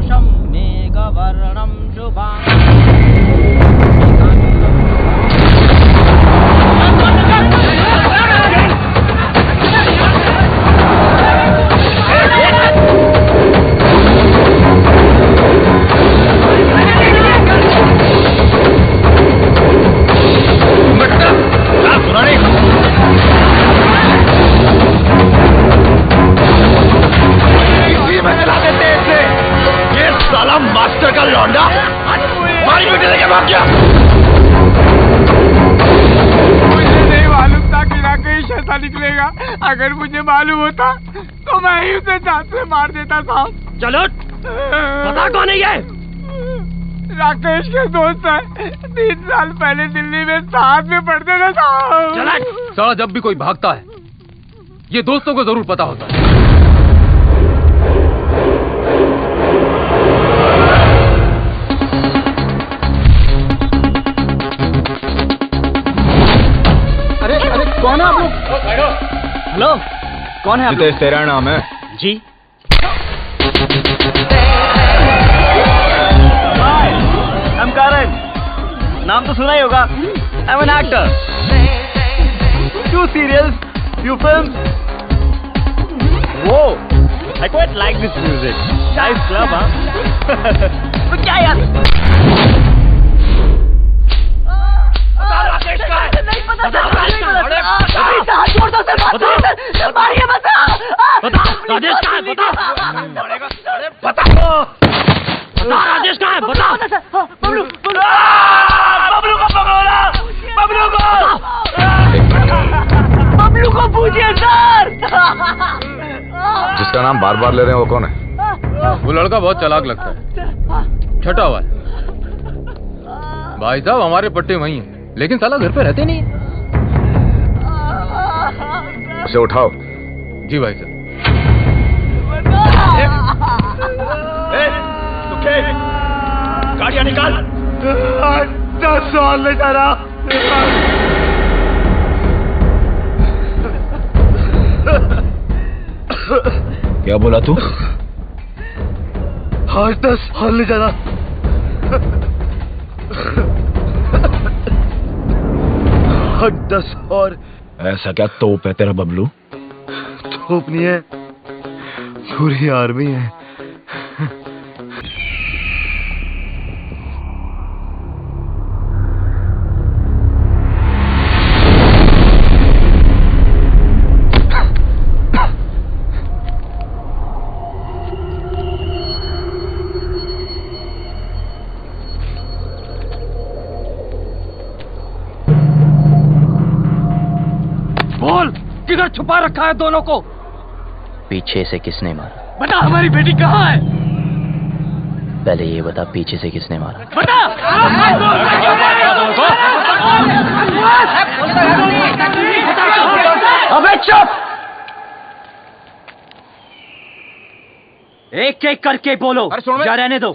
पुरुषं मेघवर्णं शुभां मास्टर का लौंडा मारी बेटे लेके भाग गया। मुझे नहीं मालूम था कि राकेश ऐसा निकलेगा। अगर मुझे मालूम होता तो मैं ही उसे जान से मार देता था। चलो पता कौन है ये? राकेश के दोस्त है। 3 साल पहले दिल्ली में साथ में पढ़ते थे साहब। साला जब भी कोई भागता है ये दोस्तों को जरूर पता होता है। कौन है आप लोग? हेलो, कौन है आप लोग? तेरा नाम है? जी। हाय, I'm Karan. नाम तो सुना ही होगा। I'm an actor. Few serials, few films. Whoa, I quite like this music. Nice club, huh? तो क्या यार? राकेश का है? नहीं पता बता, राकेश का है? छोड़ दो सर, बता मारिए बता। बता राजेश का है? बता बता राजेश का है? बता बबलू को पकड़ो, बबलू को पूछिए सर। जिसका नाम बार बार ले रहे हैं वो कौन है? वो लड़का बहुत चालाक लगता है, छटा हुआ है। भाई साहब हमारे पट्टे वही हैं, लेकिन साला घर पे रहते नहीं। उसे उठाओ। जी भाई साहब। गाड़ियां निकाल। 10 साल ले जा रहा। क्या बोला तू? 10 साल ले जा रहा। 10 और ऐसा क्या तोप है तेरा बबलू? तोप नहीं है, पूरी आर्मी है। किधर छुपा रखा है दोनों को? पीछे से किसने मारा? बता हमारी बेटी कहाँ है? पहले ये बता पीछे से किसने मारा? बता। अबे चुप! एक एक करके बोलो या रहने दो।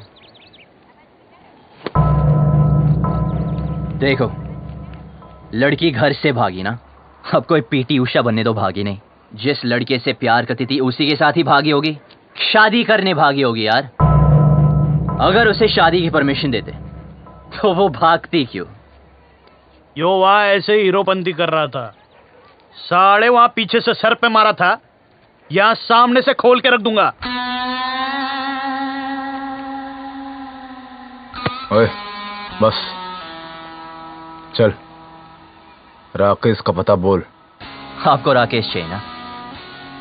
देखो लड़की घर से भागी ना, अब कोई पीटी उषा बनने तो भागी नहीं। जिस लड़के से प्यार करती थी उसी के साथ ही भागी होगी, शादी करने भागी होगी यार। अगर उसे शादी की परमिशन देते तो वो भागती क्यों? यो वहां ऐसे हीरोपंती कर रहा था, साले वहां पीछे से सर पे मारा था, यहां सामने से खोल के रख दूंगा। ओए बस चल, राकेश का पता बोल। आपको राकेश चाहिए ना?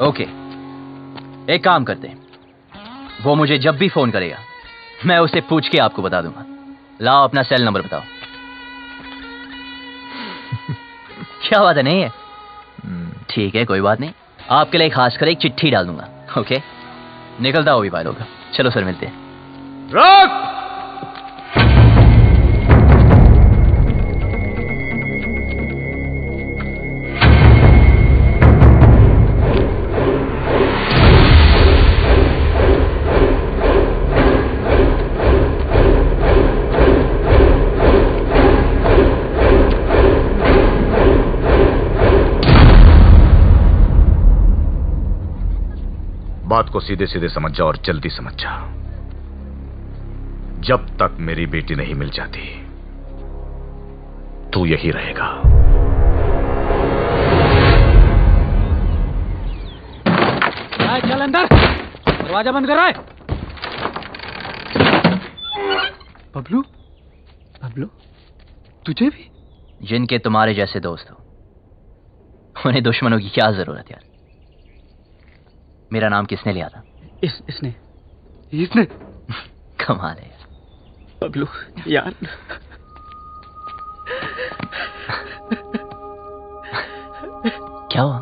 ओके, एक काम करते हैं, वो मुझे जब भी फोन करेगा मैं उसे पूछ के आपको बता दूंगा। लाओ अपना सेल नंबर बताओ। क्या बात है? नहीं है? ठीक है कोई बात नहीं, आपके लिए खास कर एक चिट्ठी डाल दूंगा। ओके निकलता हो भी भाई लोग। चलो सर मिलते हैं। रोक! बात को सीधे सीधे समझ जा और जल्दी समझ जा। जब तक मेरी बेटी नहीं मिल जाती तू यही रहेगा। चल अंदर, दरवाजा बंद कर रहा है। बबलू, बबलू, तुझे भी? जिनके तुम्हारे जैसे दोस्त हो उन्हें दुश्मनों की क्या जरूरत यार। मेरा नाम किसने लिया था? इसने कमाल है यार। बबलू यार, क्या हुआ?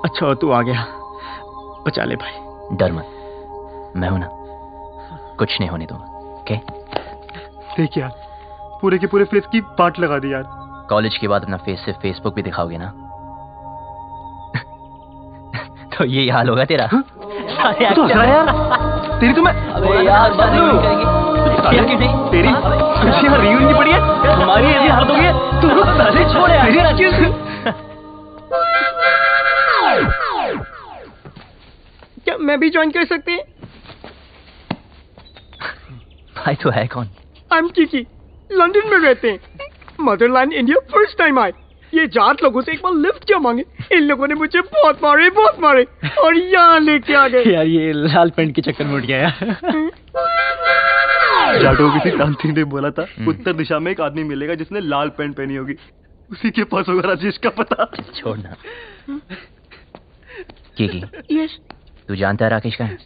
अच्छा हो तू आ गया, बचा ले भाई। डर मत, मैं हूं ना, कुछ नहीं होने दूंगा। ओके? देख यार, पूरे के पूरे फेस की पार्ट लगा दी यार। कॉलेज के बाद अपना फेस सिर्फ फेसबुक पे दिखाओगे ना तो यही हाल होगा तेरा। तो यार, तेरी तो मैं अबे यार, बबलू, तेरी यहाँ रियूनियन पड़ी है, हमारी ऐसी हालत हो गई है, तू साले छोड़ यार। क्या मैं भी ज्वाइन कर सकती है? भाई तो है कौन? आई एम किकी, लंदन में रहते हैं। मदरलैंड इंडिया फर्स्ट टाइम आए। ये जाट लोगों से एक बार लिफ्ट क्या मांगे, इन लोगों ने मुझे बहुत मारे और यहाँ लेके आ गए। यार ये लाल पेंट के चक्कर में उठ गया यार। जाटो किसी शांति ने बोला था उत्तर दिशा में एक आदमी मिलेगा जिसने लाल पेंट पहनी होगी, उसी के पास होगा राजेश का पता। छोड़ना। की यस, तू जानता है राकेश का है?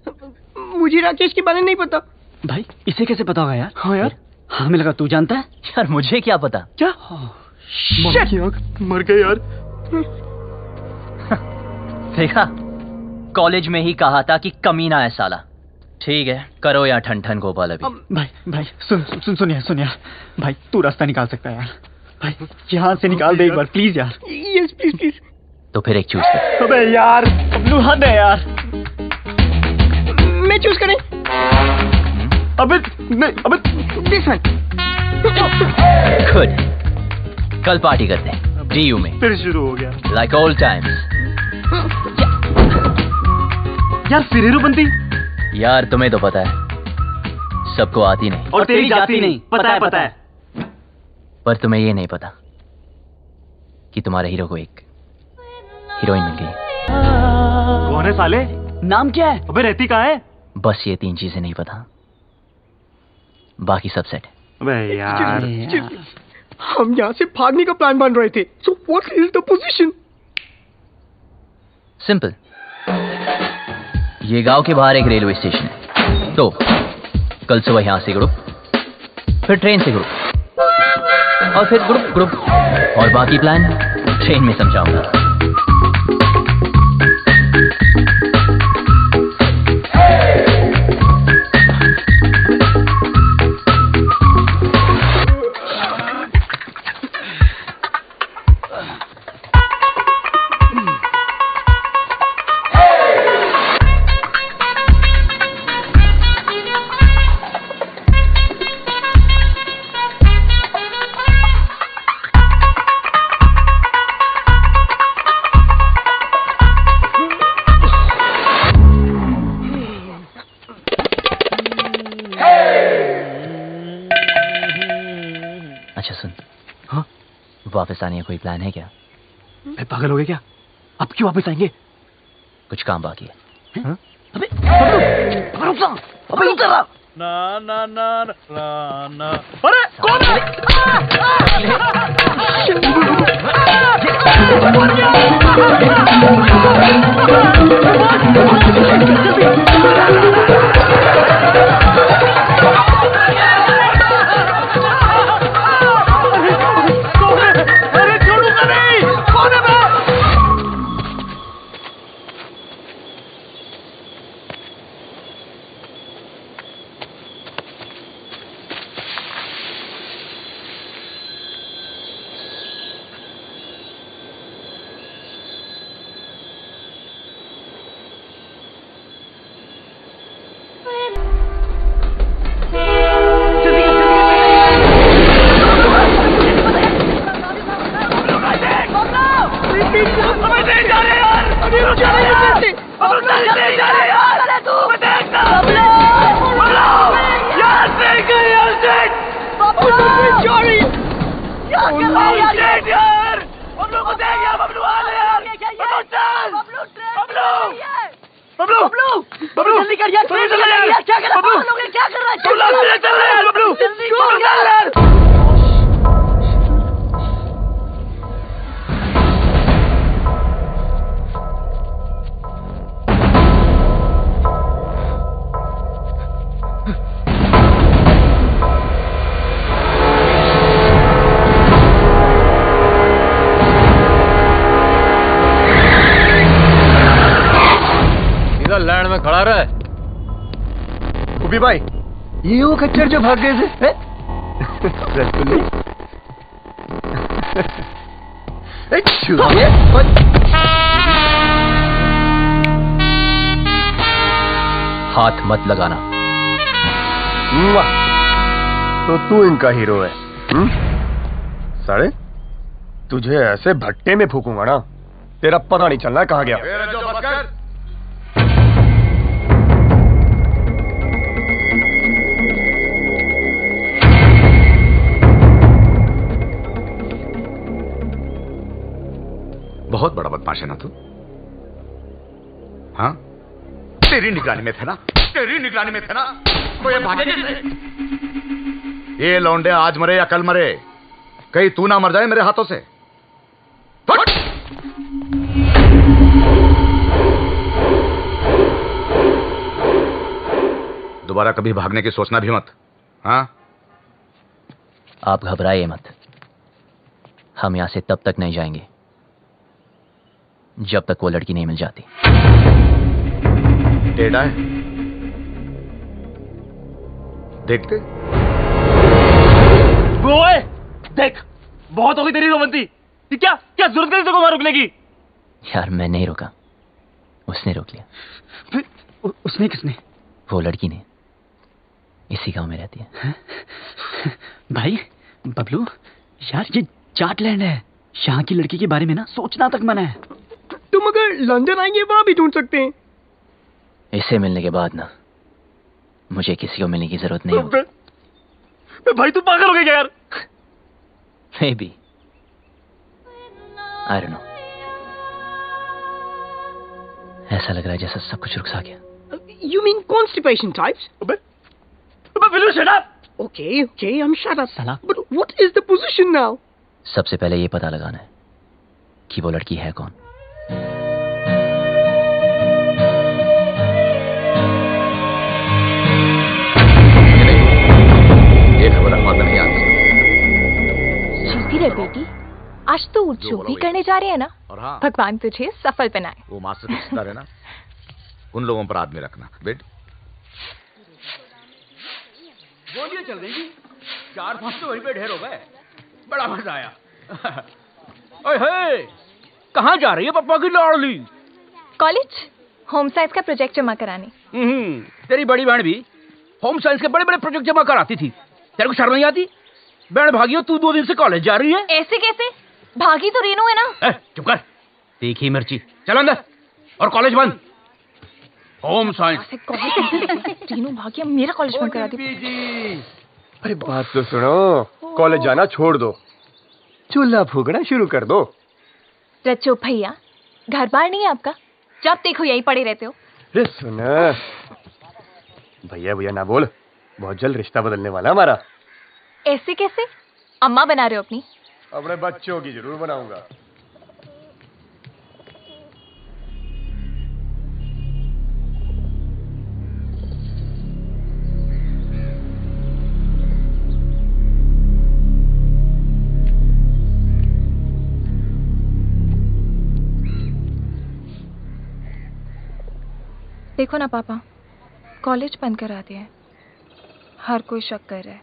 मुझे राकेश के बारे में नहीं पता। भाई इसे कैसे पता होगा यार? हाँ यार, हमें लगा तू जानता है। यार मुझे क्या पता। क्या? मर गए यार। देखा, कॉलेज में ही कहा था कि कमीना है साला। ठीक है, करो या ठन ठन गोपाल अभी। भाई सुन यार, भाई तू रास्ता निकाल सकता है यार। भाई यहाँ से निकाल दे एक बार प्लीज यार। Yes please. तो फिर एक चूज कर। अबे यार, बबलू हद है यार। मैं चूज करें? अबे नहीं, अबे दिस वन। गुड, कल पार्टी करते हैं डीयू में। फिर शुरू हो गया लाइक ओल्ड टाइम्स। यार फिर हीरोपंती। यार तुम्हें तो पता है सबको आती नहीं, और तेरी जाती नहीं। पता है। पर तुम्हें ये नहीं पता कि तुम्हारे हीरो को एक हीरोइन मिल गई। कौन है साले? नाम क्या है? अबे रहती कहाँ है? बस ये 3 चीजें नहीं पता, बाकी सब सेट है। अबे यार, हम यहाँ से भागने का प्लान बन रहे थे। So what is the position? Simple, ये गांव के बाहर एक रेलवे स्टेशन है। तो कल सुबह यहां से ग्रुप, फिर ट्रेन से ग्रुप, और फिर ग्रुप, और बाकी प्लान ट्रेन में समझाऊंगा। अच्छा सुन, हाँ? वापस आने का कोई प्लान है क्या? मैं पागल हो गया क्या? अब क्यों वापस आएंगे? कुछ काम बाकी है। हाँ? अबे रुक जा, अबे रुक जा। ना। अरे कौन है? बबलू बबलू जल्दी कर यार, क्या कर रहा है, क्या कर रहा है, चल यार बबलू, जल्दी कर यार। लैंड में खड़ा रहा है। उबी भाई, ये वो खच्चर जो भाग गए थे। रसगुल्ले। हाथ मत लगाना। तो तू इनका हीरो है? साले, तुझे ऐसे भट्टे में फूकूंगा ना, तेरा पता नहीं चलना कहाँ गया। बहुत बड़ा बदमाश है ना तू? हाँ, तेरी निगरानी में थे ना, तेरी निगरानी में थे ना। तो ये भागे कैसे? ये लौंडे आज मरे या कल मरे, कहीं तू ना मर जाए मेरे हाथों से। दोबारा कभी भागने की सोचना भी मत। हाँ, आप घबराइए मत, हम यहां से तब तक नहीं जाएंगे जब तक वो लड़की नहीं मिल जाती। टेढ़ा है, देखते। ओए देख, बहुत हो गई तेरी रोमंती। क्या क्या जरूरत है तेरे को रोकने की? यार मैं नहीं रोका, उसने रोक लिया। उसने किसने? वो लड़की ने, इसी गांव में रहती है। भाई बबलू, यार ये जाटलैंड है, यहाँ की लड़की के बारे में ना सोचना तक मना है। तुम अगर लंदन आएंगे वहां भी ढूंढ सकते हैं। इसे मिलने के बाद ना मुझे किसी को मिलने की जरूरत नहीं होगी। भाई तू पागल हो गया यार। Maybe. I don't know. ऐसा लग रहा है जैसा सब कुछ रुक सा गया। You mean constipation types? Will you shut up? Okay, I'm shut up. But what is the position now? सबसे पहले ये पता लगाना है कि वो लड़की है कौन। ये खबर अखबार में नहीं आती। जीती रहे बेटी, आज तो जो भी करने जा रहे हैं ना, और हाँ, भगवान तुझे सफल बनाए। वो मास्टर की सितारे ना, उन लोगों पर आदमी रखना। बेट गोलियां चल रही थी, 4-5 तो वहीं पे ढेर हो गए। बड़ा मजा आया। ओए कहाँ जा रही है पप्पा की लाडली? कॉलेज होम साइंस का प्रोजेक्ट जमा कराने। तेरी बड़ी बहन भी होम साइंस के बड़े बड़े प्रोजेक्ट जमा कराती थी, तेरे को शर्म नहीं आती? बहन भागियो, तू 2 दिन से कॉलेज जा रही है। ऐसे कैसे? भागी तो रेनू है ना। चुप कर, तीखी मिर्ची। चल अंदर, और कॉलेज बंद। होम साइंस रेनू भागी, मेरा कॉलेज बंद करा दी। अरे बात तो सुनो, कॉलेज जाना छोड़ दो, चूल्हा फूकना शुरू कर दो। रचो भैया, घर बार नहीं है आपका, जब देखो यही पड़े रहते हो। अरे सुन, भैया भैया ना बोल, बहुत जल्द रिश्ता बदलने वाला हमारा। ऐसे कैसे? अम्मा बना रहे हो अपनी? अपने बच्चों की जरूर बनाऊंगा। देखो ना पापा, कॉलेज बंद करा दिया है। हर कोई शक कर रहा है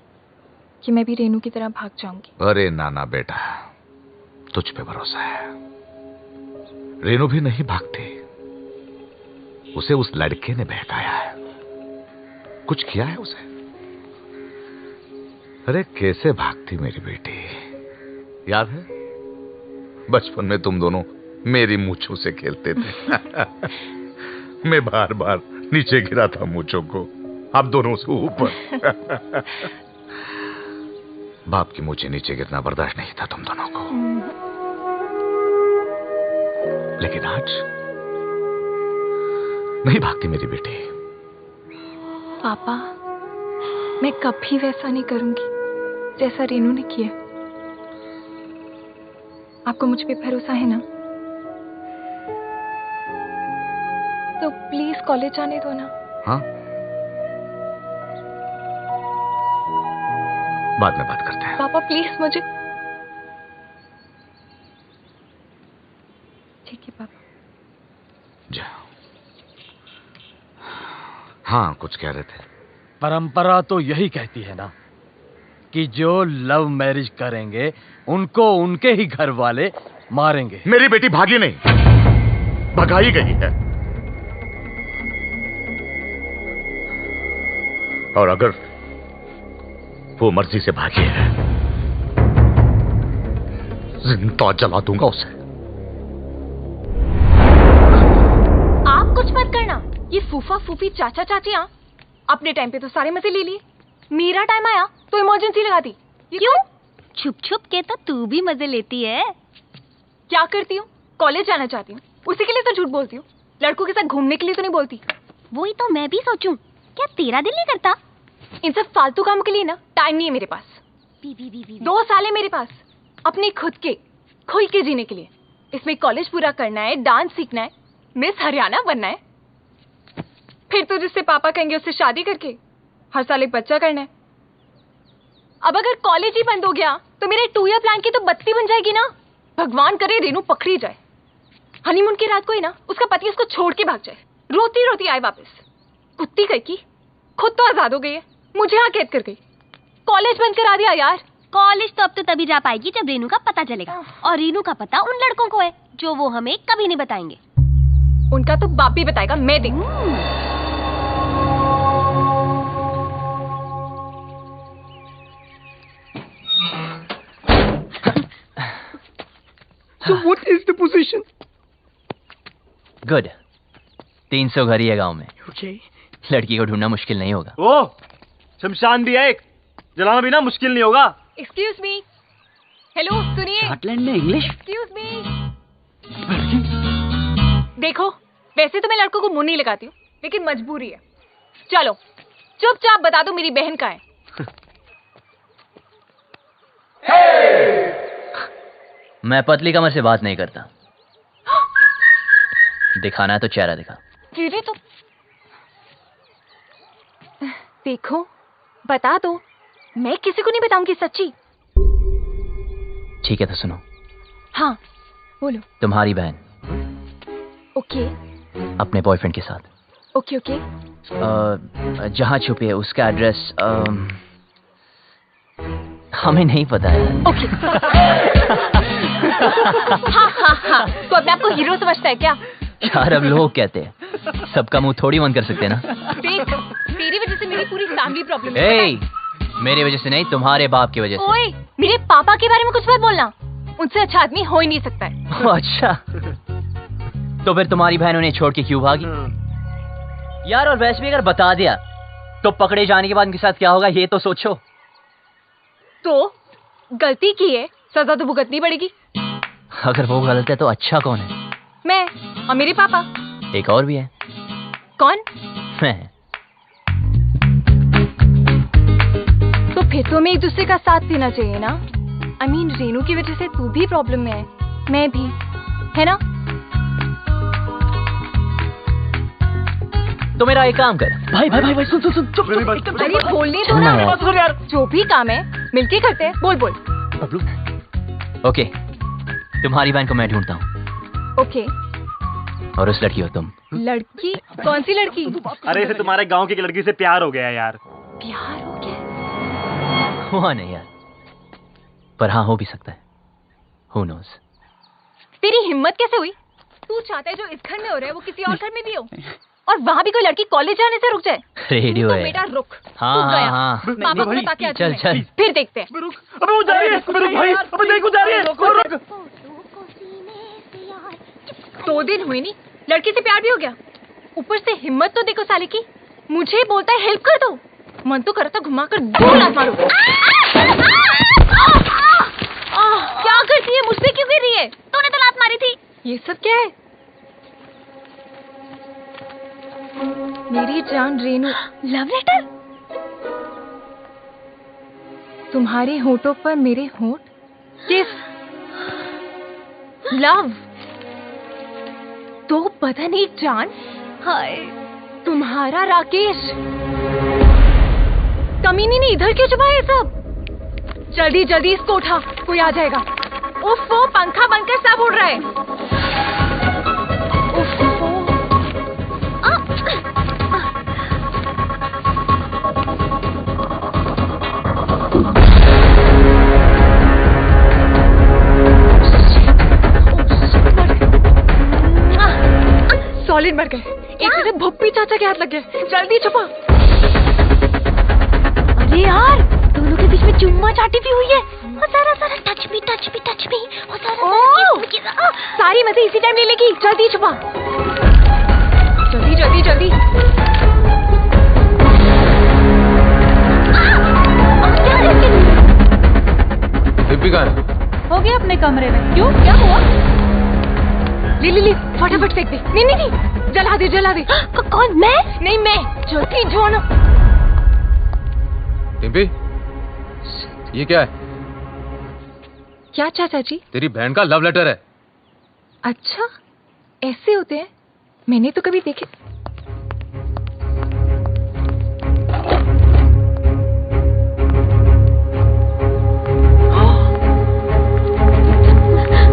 कि मैं भी रेनू की तरह भाग जाऊंगी। अरे नाना बेटा, तुझ पे भरोसा है। रेनू भी नहीं भागती, उसे उस लड़के ने बहकाया है, कुछ किया है उसे। अरे कैसे भागती मेरी बेटी, याद है बचपन में तुम दोनों मेरी मूंछों से खेलते थे। मैं बार बार नीचे गिरा था मूंछों को, अब दोनों से ऊपर। बाप की मूंछें नीचे गिरना बर्दाश्त नहीं था तुम दोनों को, लेकिन आज नहीं भागती मेरी बेटी। पापा, मैं कभी वैसा नहीं करूंगी जैसा रेनू ने किया। आपको मुझ पे भरोसा है ना? तो प्लीज कॉलेज जाने दो ना। हाँ, बाद में बात करते हैं। पापा प्लीज मुझे। ठीक है पापा। जा। हाँ, कुछ कह रहे थे। परंपरा तो यही कहती है ना कि जो लव मैरिज करेंगे उनको उनके ही घर वाले मारेंगे। मेरी बेटी भागी नहीं, भगाई गई है। और अगर वो मर्जी से भागी है, जिंदा जला दूंगा उसे। आप कुछ मत करना। ये फूफा फूफी चाचा चाचियां अपने टाइम पे तो सारे मजे ले लिए। मेरा टाइम आया तो इमरजेंसी लगा दी। क्यों? छुप छुप के तो तू भी मजे लेती है। क्या करती हूँ? कॉलेज जाना चाहती हूँ, उसी के लिए तो झूठ बोलती हूँ। लड़कों के साथ घूमने के लिए तो नहीं बोलती। वही तो मैं भी सोचूं, क्या तेरा दिल नहीं करता? इन सब फालतू काम के लिए ना टाइम नहीं है मेरे पास। 2 साल है मेरे पास अपने खुद के खुल के जीने के लिए। इसमें कॉलेज पूरा करना है, डांस सीखना है, मिस हरियाणा बनना है, फिर तो जिससे पापा कहेंगे उससे शादी करके हर साल एक बच्चा करना है। अब अगर कॉलेज ही बंद हो गया तो मेरे 2 ईयर प्लान की तो बत्ती बन जाएगी ना। भगवान करे रेनू पकड़ी जाए, हनीमून की रात को ही ना उसका पति उसको छोड़ के भाग जाए, रोती रोती आए वापस। कुत्ती कह की खुद तो आजाद हो गई है, मुझे यहाँ कैद कर गई। कॉलेज बंद करा दिया यार। कॉलेज तो अब तो तभी जा पाएगी जब रेनू का पता चलेगा, और रेनू का पता उन लड़कों को है जो वो हमें कभी नहीं बताएंगे। उनका तो बाप भी बताएगा, मैं देख। So what is the position? Good. 300 घर ही है गांव में। Okay. लड़की को ढूंढना मुश्किल नहीं होगा। ओ, शमशान भी है एक, जलाना भी ना मुश्किल नहीं होगा। एक्सक्यूज मी, हेलो सुनिए। स्कॉटलैंड में इंग्लिश? Excuse me. देखो, वैसे तो मैं लड़कों को मुंह नहीं लगाती हूँ, लेकिन मजबूरी है। चलो चुपचाप बता दो मेरी बहन कहाँ है। मैं पतली कमर से बात नहीं करता। दिखाना है तो चेहरा दिखा। धीरे तो देखो, बता दो, मैं किसी को नहीं बताऊंगी सच्ची। ठीक है तो सुनो। हाँ बोलो। तुम्हारी बहन ओके अपने बॉयफ्रेंड के साथ ओके ओके जहाँ छुपी है उसका एड्रेस हमें नहीं पता है। ओके। हाँ हाँ हाँ, तो अपने आप को हीरो समझता है क्या? यार अब लोग कहते हैं, सबका मुंह थोड़ी बंद कर सकते ना। देख, तेरी वजह से मेरी पूरी फैमिली प्रॉब्लम है। ए, मेरी वजह से नहीं, तुम्हारे बाप की वजह से। ओए, मेरे पापा के बारे में कुछ मत बोलना, उनसे अच्छा आदमी हो ही नहीं सकता है। अच्छा, तो फिर तुम्हारी बहन उन्हें छोड़ के क्यों भागी? यार और वैसे भी अगर बता दिया तो पकड़े जाने के बाद उनके साथ क्या होगा ये तो सोचो। तो गलती की है, सजा तो भुगतनी पड़ेगी। अगर वो गलत है तो अच्छा कौन है? मैं और मेरे पापा। एक और भी है। कौन? मैं। तो फिर तो हमें एक दूसरे का साथ देना चाहिए ना। I mean, रेनू की वजह से तू भी प्रॉब्लम में है, मैं भी, है ना? तो मेरा एक काम कर। भाई भाई भाई, भाई सुन सुन सुन, चुप अरे बोलने दो ना। जो भी काम है मिलके करते हैं, बोल बोल। ओके, तुम्हारी बहन को मैं ढूंढता हूँ। ओके। और उस लड़की हो तुम। लड़की? कौन सी लड़की? अरे इसे तुम्हारे गांव की लड़की से प्यार हो गया यार। प्यार हो गया? हुआ नहीं यार, पर हाँ हो भी सकता है। Who knows? तेरी हिम्मत कैसे हुई? तू चाहता है जो इस घर में हो रहा है वो किसी और घर में भी हो, और वहाँ भी कोई लड़की कॉलेज जाने से रुक जाए? रेडियो तो है। बेटा रुक। हाँ तू हाँ गया। हाँ। पापा को बता के आती चल हूँ चल। मैं। फिर देखते हैं। अबे वो जा रही है, अबे रुक भाई, अबे देख वो जा रही है। रुक। 2 दिन हुए नहीं, लड़की से प्यार भी हो गया। ऊपर से हिम्मत तो देखो साले की, मुझे बोलता है हेल्प कर दो। मन तो करता घुमा कर 2 लात मारो। क्या करती है? मुझ पे क्यों गिर रही है? तूने तो लात मारी थी। ये सब क्या है? मेरी जान रेनू, लव लेटर? तुम्हारे होठों पर मेरे होठ, किस, लव। तो पता नहीं जान, हाय तुम्हारा राकेश। कमीनी ने इधर क्यों छुपा है सब? जल्दी जल्दी इसको उठा, कोई आ जाएगा। उफ, वो पंखा बनकर सब उड़ रहा है। उफ, सॉलिड मर गए। एक तरह भुप्पी चाचा के हाथ लग गए। जल्दी छुपा। अरे यार, दोनों के बीच में चुम्मा चाटी भी हुई है। और सारा सारा touch me touch me touch me. और सारा सारी मजे इसी टाइम ले लेगी। जल्दी छुपा, जल्दी जल्दी जल्दी। दिव्य कहाँ है? हो गया अपने कमरे में। क्यों, क्या हुआ? ले ले ले, फटाफट फेंक दे। नहीं नहीं नहीं, जला दे जला दे। कौन, मैं? नहीं मैं। जल्दी जोनो। डिम्पी, ये क्या है? क्या चाचा जी? तेरी बहन का लव लेटर है। अच्छा, ऐसे होते हैं? मैंने तो कभी देखे।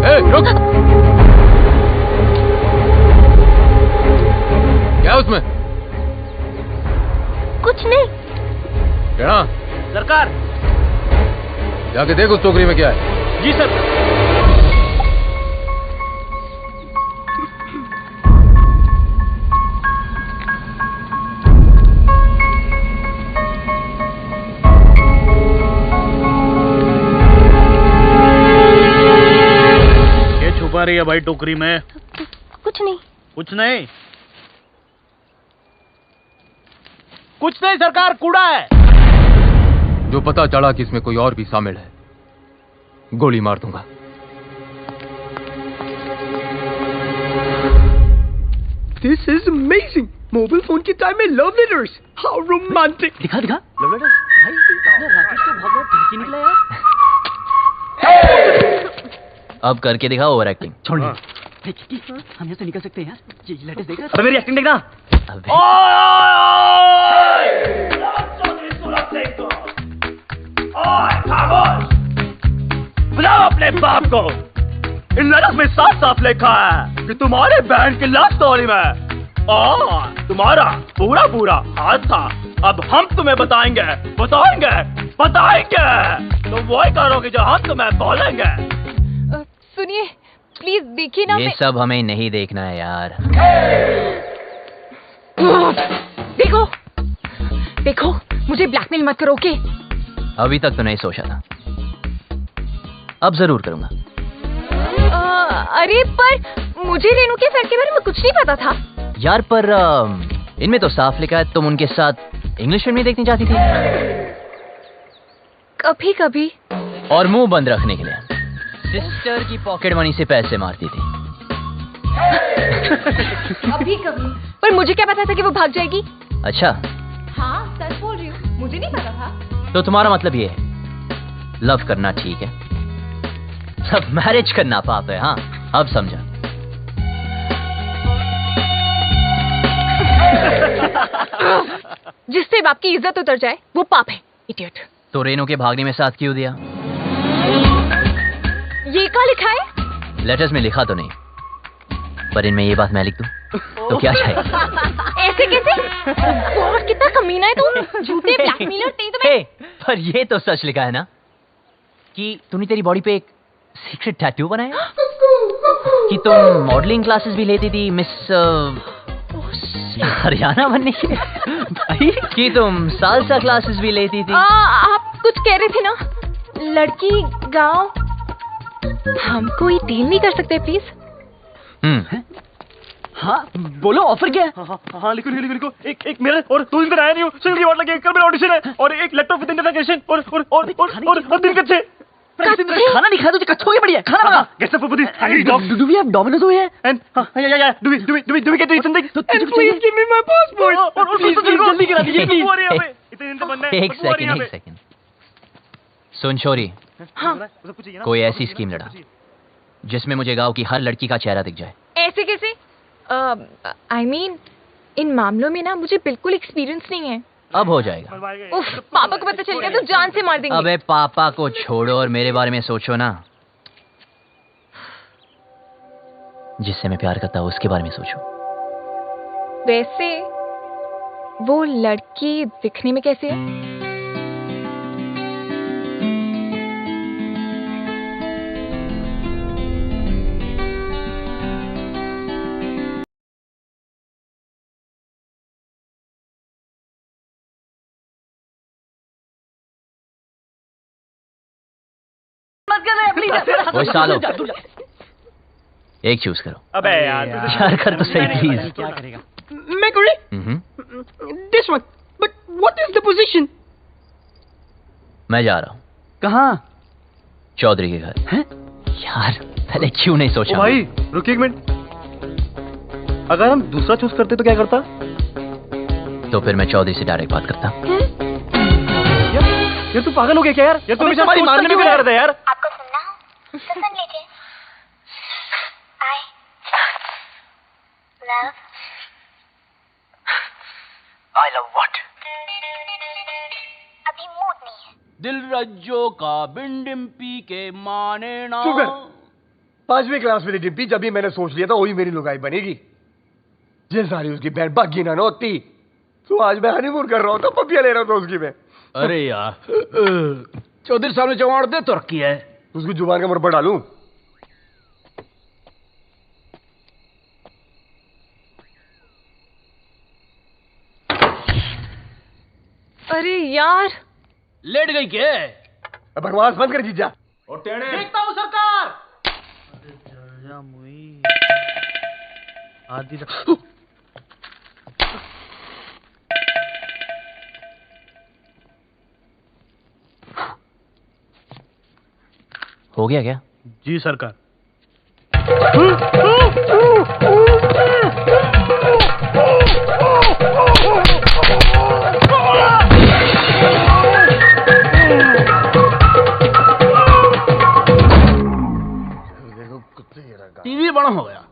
ए, रुक। क्या है उसमें? कुछ नहीं। क्या? सरकार। जाके देख उस टोकरी में क्या है। जी सर। ये छुपा रही है भाई टोकरी में? कुछ नहीं। कुछ नहीं? कुछ नहीं सरकार, कूड़ा है। जो पता चला कि इसमें कोई और भी शामिल है, गोली मार दूंगा। This is amazing. Mobile phone के टाइम में लव लेटर्स, हाउ रोमांटिक। दिखा दिखा लव लेटर। भाई इतना राकेश तो भागना ठहकी निकला यार। अब करके दिखा ओवर एक्टिंग। छोड़। हम यहाँ से निकल सकते हैं यार। ये लेटर देख रहा। अबे मेरी एक्टिंग देखना। अबे बुलाओ अपने बाप को। इन लेटर्स में साफ साफ लिखा है कि तुम्हारे बहन की लव स्टोरी में तुम्हारा पूरा पूरा हाथ था। अब हम तुम्हें बताएंगे बताएंगे बताएंगे, तो वही करोगे जो हम तुम्हें बोलेंगे। सुनिए प्लीज, देखिए ना। ये सब हमें नहीं देखना है यार। देखो देखो, मुझे ब्लैकमेल मत करो, ओके? अभी तक तो नहीं सोचा था, अब जरूर करूंगा। अरे पर मुझे रेनू के फ्रेंड के बारे में कुछ नहीं पता था यार। पर इनमें तो साफ लिखा है तुम उनके साथ इंग्लिश फिल्म देखनी चाहती थी। कभी कभी। और मुंह बंद रखने के लिए सिस्टर की पॉकेट मनी से पैसे मारती थी। कभी कभी। पर मुझे क्या पता था कि वो भाग जाएगी? अच्छा हाँ सच बोल रही हूँ, मुझे नहीं पता था। तो तुम्हारा मतलब ये है लव करना ठीक है, सब मैरिज करना पाप है। हाँ अब समझा। जिससे बाप की इज्जत उतर जाए वो पाप है, इडियट। तो रेनू के भागने में साथ क्यों दिया? ये क्या लिखा है? लेटर्स में लिखा तो नहीं, पर इनमें ये बात मैं लिख दूं तो क्या चाहिए? ऐसे कैसे? और कितना कमीना है तुम, झूठे ब्लैकमेलर थे तुम्हें। पर ये तो सच लिखा है ना कि तूने तेरी बॉडी पे एक सीक्रेट टैटू बनाया, कि तुम मॉडलिंग क्लासेस भी लेती थी मिस हरियाणा बनने के लिए, भाई कि तुम सालसा क्लासेस भी लेती थी। आप कुछ कह रहे थे ना, लड़की गांव। हम कोई डील नहीं कर सकते प्लीज? हाँ बोलो, ऑफर क्या है? हाँ लिखो लिखो लिखो। एक मेरा और 2 दिन आया नहीं हूँ, सिंगल की वाट लगी, कल मेरा ऑडिशन है और एक लेटर ऑफ इंटरनेशन और दिन कच्चे। खाना नहीं खाया तुझे कच्छो ही बढ़िया खाना बना Get some food for this hungry dog. Do we have Domino's over here? And yeah. Do we get to eat something? And please give me my passport. Please जल्दी करा दीजिए बदबू आ please. रही है यहाँ पे। इतने दिन से बनना है, एक बदबू आ रही है यहाँ सेकंड पे। सुन छोरी, उसे कुछ चाहिए ना? कोई ऐसी स्कीम लड़ा जिसमें मुझे गांव की हर लड़की का चेहरा दिख जाए। ऐसे कैसे? I mean, इन मामलों में ना मुझे बिल्कुल एक्सपीरियंस नहीं है। अब हो जाएगा। उफ, पापा को पता चल गया तो जान से मार देंगे। अबे पापा को छोड़ो और मेरे बारे में सोचो ना। जिससे मैं प्यार करता हूँ उसके बारे में सोचो। वैसे वो लड़की दिखने में कैसी है? वो सालो, एक चूज करो। अबे यार प्यार कर तो सही प्लीज। क्या करेगा? मैं This one. But what is the position? मैं जा रहा हूँ। कहाँ? चौधरी के घर। हैं? यार पहले क्यों नहीं ओ सोचा? भाई रुकिए एक मिनट। अगर हम दूसरा चूज करते तो क्या करता? तो फिर मैं चौधरी से डायरेक्ट बात करता। यार तू पागल हो गया क्या यार? यार तू हमेशा हमारी मारने में क्यों लगा रहता है यार? आपको सुनना हो तो सुन लीजिए। I love what? अभी मूड नहीं है। दिल रज्जो का बिंडिम्पी के माने ना। चुप कर। 5वीं क्लास में थी डिम्पी, जब भी मैंने सोच लिया था वही मेरी लुगाई बनेगी। जिस सारी उसकी बहन बागी ना होती तो आज मैं हनीमून कर रहा होता, पपिया ले रहा था उसकी मैं। अरे यार चौधरी साहब ने जवान दे तो रखी है। उसकी जुबान का मुर्रा डालूं? अरे यार लेट गई क्या? अब बकवास बंद कर जीजा। देखता हूँ सरकार। हो गया क्या? जी सरकार। टीवी बड़ा हो गया,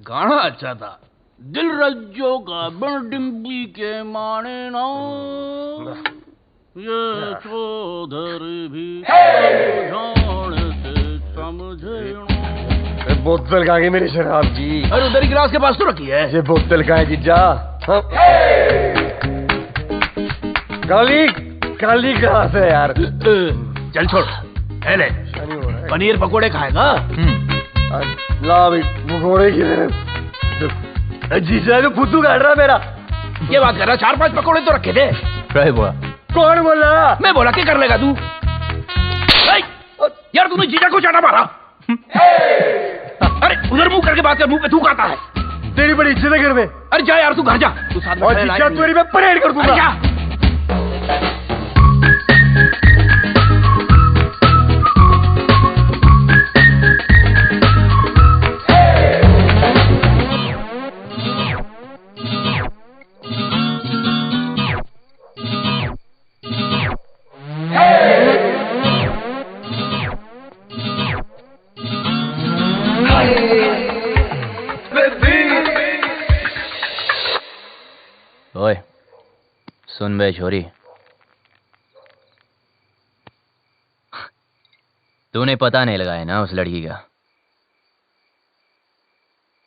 गाना अच्छा था। दिल रज्जो का बिंडिम्पी के माने ना, ये चौधरी भी जान से समझे ना। बोतल कहाँ गई मेरी शराब की? अरे उधर गिलास के पास तो रखी है। ये बोतल कहाँ है जीजा? हाँ? काली काली कहाँ से यार? चल छोड़। ले पनीर पकोड़े खाएगा? ला भाई पकोड़े की तरह। जीजा जो फुद्दू काट रहा मेरा। ये बात कर रहा? 4-5 पकोड़े तो रखे थे। बोला कौन बोला? मैं बोला क्या कर लेगा तू? यार तूने जीजा को चाटा मारा। अरे उधर मुंह करके बात कर, मुंह पे थूक आता है। तेरी बड़ी इज्जत है घर में। अरे जा यार तू घर जा। तू साथ में और जीजा तेरी मैं परेड कर दूंगा। जा। ओए सुन बे छोरी, तूने पता नहीं लगाया ना उस लड़की का?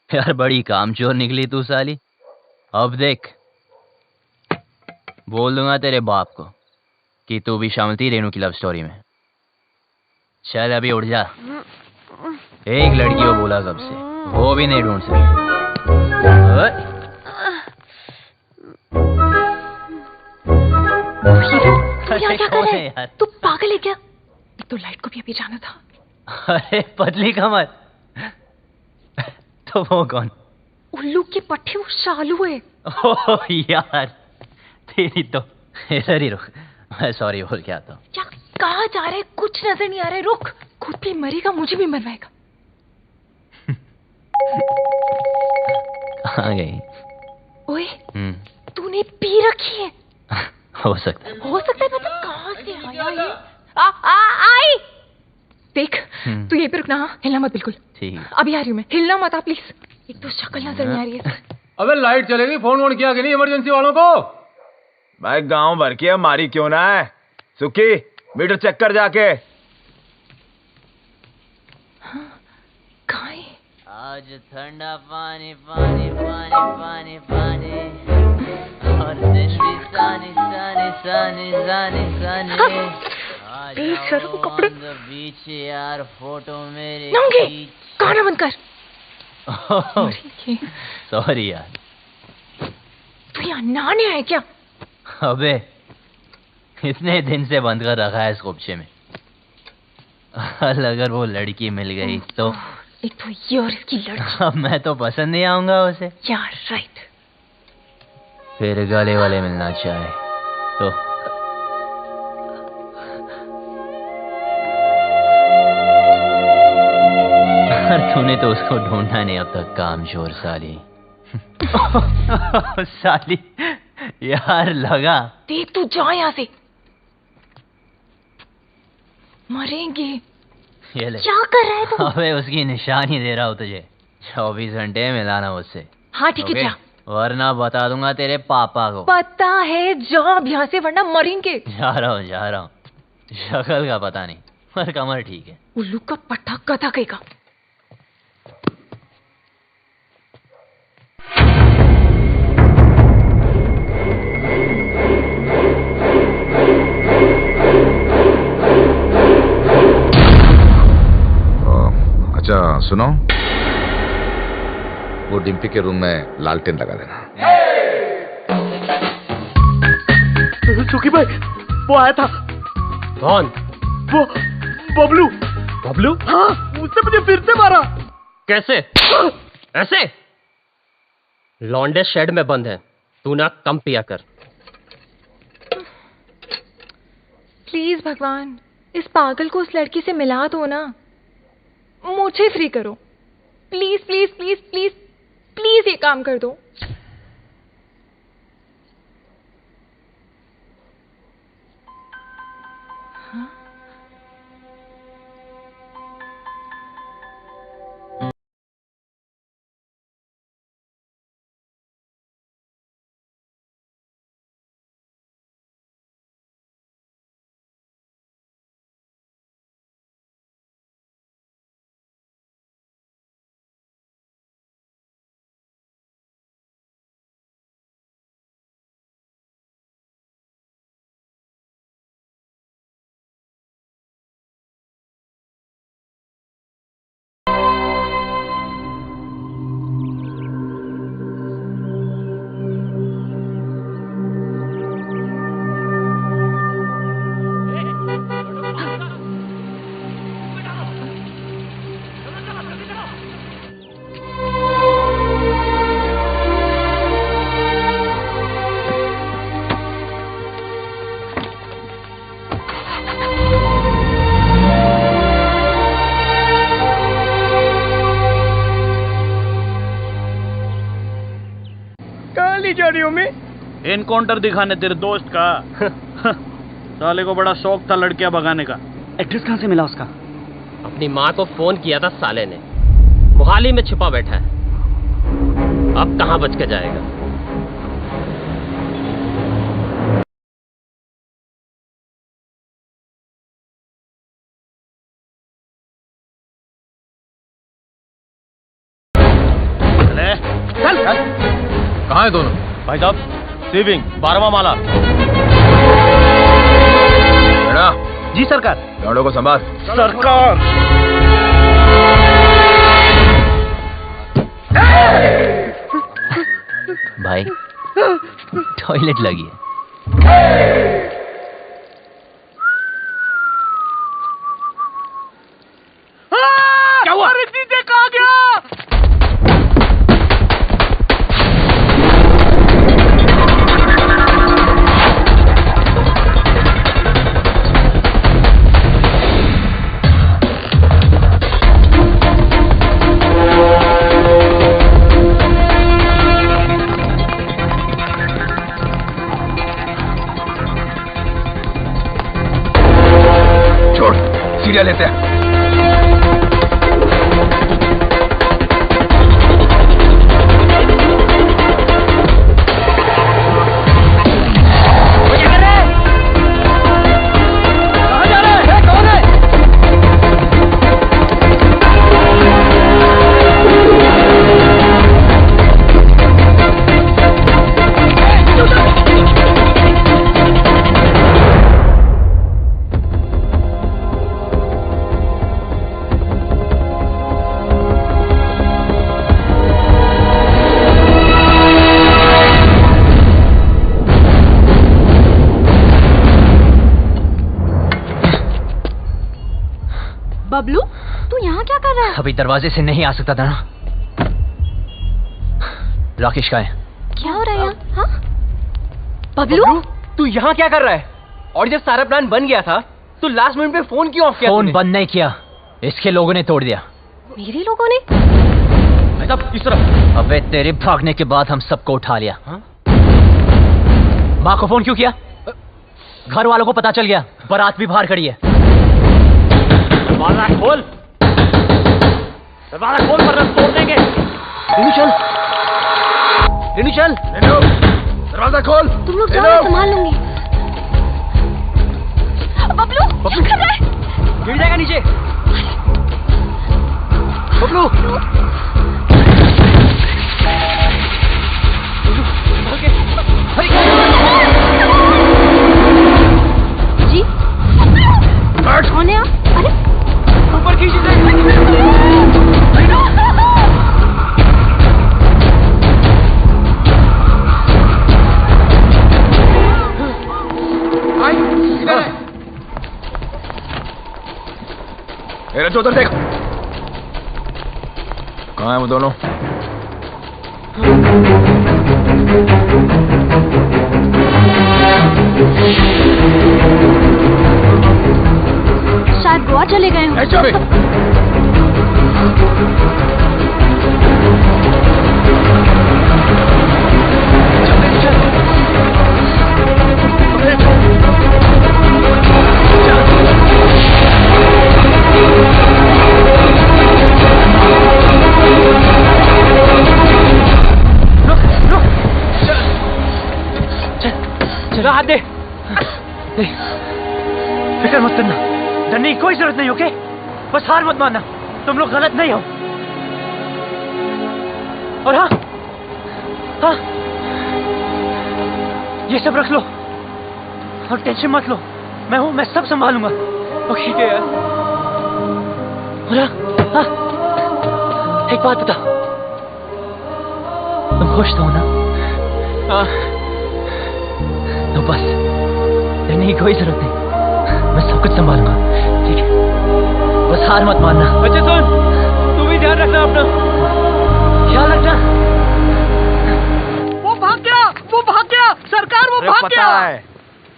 यार बड़ी कामचोर निकली तू साली। अब देख बोल दूंगा तेरे बाप को कि तू भी शामिल थी रेनू की लव स्टोरी में। चल अभी उठ जा। एक लड़की को बोला कब से, वो भी नहीं ढूंढ सकती। क्या कर रहा है? तू पागल है क्या? तो लाइट को भी अभी जाना था। अरे पतली कमर। तो वो कौन? उल्लू की पट्टी, वो शालू है। ओह यार तेरी तो इधर ही रुक, मैं सॉरी बोल के आता हूँ। कहाँ जा रहे? कुछ नजर नहीं आ रहा है। रुक, खुद भी मरेगा, मुझे भी मरवाएगा। कहाँ गई? ओए, तूने पी रखी है। हो सकता है। हो सकता है मतलब कहाँ से आया ये? आई। देख, तू यहीं पे रुकना, हाँ? हिलना मत बिल्कुल। ठीक। अभी आ रही हूँ मैं, हिलना मत प्लीज। एक तो शक्ल नजर नहीं आ रही है। अबे लाइट चलेगी, फोन वोन किया कि नहीं इमरजेंसी वालों को? भाई गांव भर की हमारी क्यों ना है? सुखी, मीटर चेक कर जाके। कहाँ है? आज ठंडा पानी पानी पानी पानी पानी और दिन भी सानी सानी सानी सानी सानी। कपड़े बीच यार फोटो मेरे नंगे, गाना बंद कर। सॉरी यार। तू यहाँ नहाने आया क्या? अबे इतने दिन से बंद कर रखा है इस खुबचे में। अगर वो लड़की मिल गई तो एक तो ये और इसकी लड़की। अब मैं तो पसंद नहीं आऊंगा उसे यार। राइट। फिर गले वाले मिलना चाहे तो तूने तो उसको ढूंढा नहीं अब तक, कामचोर साली। साली यार लगा। देख तू जा यहाँ से, मरेंगे। ये ले। क्या कर रहा है तू? अबे उसकी निशानी दे रहा हूँ तुझे, 24 घंटे मिलाना उससे। हाँ ठीक है, जा। वरना बता दूंगा तेरे पापा को। पता है, जा अब यहाँ से, वरना मरेंगे। जा रहा हूँ। शक्ल का पता नहीं पर कमर ठीक है। उल्लू का पट्टा कथा कहेगा। अच्छा सुनो, वो डिम्पी के रूम में लालटेन लगा देना। सुखी भाई, वो आया था। कौन? वो बबलू। बबलू? हाँ, उसने मुझे फिर से मारा। कैसे? ऐसे? लौंडे शेड में बंद है, तू ना कम पिया कर। प्लीज भगवान, इस पागल को उस लड़की से मिला दो ना, मुझे फ्री करो। Please please please please please ये काम कर दो। एनकाउंटर दिखाने तेरे दोस्त का। साले को बड़ा शौक था लड़कियां भगाने का। एड्रेस कहाँ से मिला उसका? अपनी माँ को फोन किया था साले ने, मोहाली में छुपा बैठा है। अब कहाँ बच के जाएगा? चल कहाँ है दोनों? भाई साहब, सेविंग 12वां माला। जी सरकार। गाड़ों को संभाल। सरकार। भाई टॉयलेट लगी है। क्या हुआ? अरे जीजे कहाँ गया? इंडिया लेते हैं। बबलू, तू यहाँ क्या कर रहा है? अभी दरवाजे से नहीं आ सकता था ना। राकेश का है। क्या हो रहा है यहाँ? हाँ? बबलू, तू यहाँ क्या कर रहा है? और जब सारा प्लान बन गया था तो लास्ट मिनट पे फोन क्यों ऑफ किया? फोन बंद नहीं किया, इसके लोगों ने तोड़ दिया। मेरे लोगों ने? इस तरफ। अबे तेरे भागने के बाद हम सबको उठा लिया। माँ को फोन क्यों किया? घर वालों को पता चल गया, बारात भी बाहर खड़ी है। दरवाजा खोल, दरवाजा खोल वरना तोड़ देंगे। रेनू चल, रेनू चल, रेनू दरवाजा खोल। तुम लोग जाओ, संभाल लूंगी। बबलू, क्या कर रहा है? गिर जाएगा नीचे। बबलू, जी कौन है आप? अरे ऊपर खींच दे। रजो उधर देख, कहाँ है वो दोनों? शायद गोवा चले गए हों। चलो हाथ दे। फिक्र मत करना, डरने की कोई जरूरत नहीं, ओके? बस हार मत मानना, तुम लोग गलत नहीं हो। और हाँ हाँ, ये सब रख लो और टेंशन मत लो, मैं हूं, मैं सब संभालूंगा, ओके? ठीक है यार। और हाँ, एक बात बता, तुम खुश तो हो ना? हाँ। तो बस डरने की कोई जरूरत नहीं, मैं सब कुछ संभालूंगा, ठीक है? बस हार मत मानना। अच्छा सुन, तू भी ध्यान रखना अपना, ख्याल रखना। वो भाग गया, वो भाग गया, सरकार वो भाग गया। है,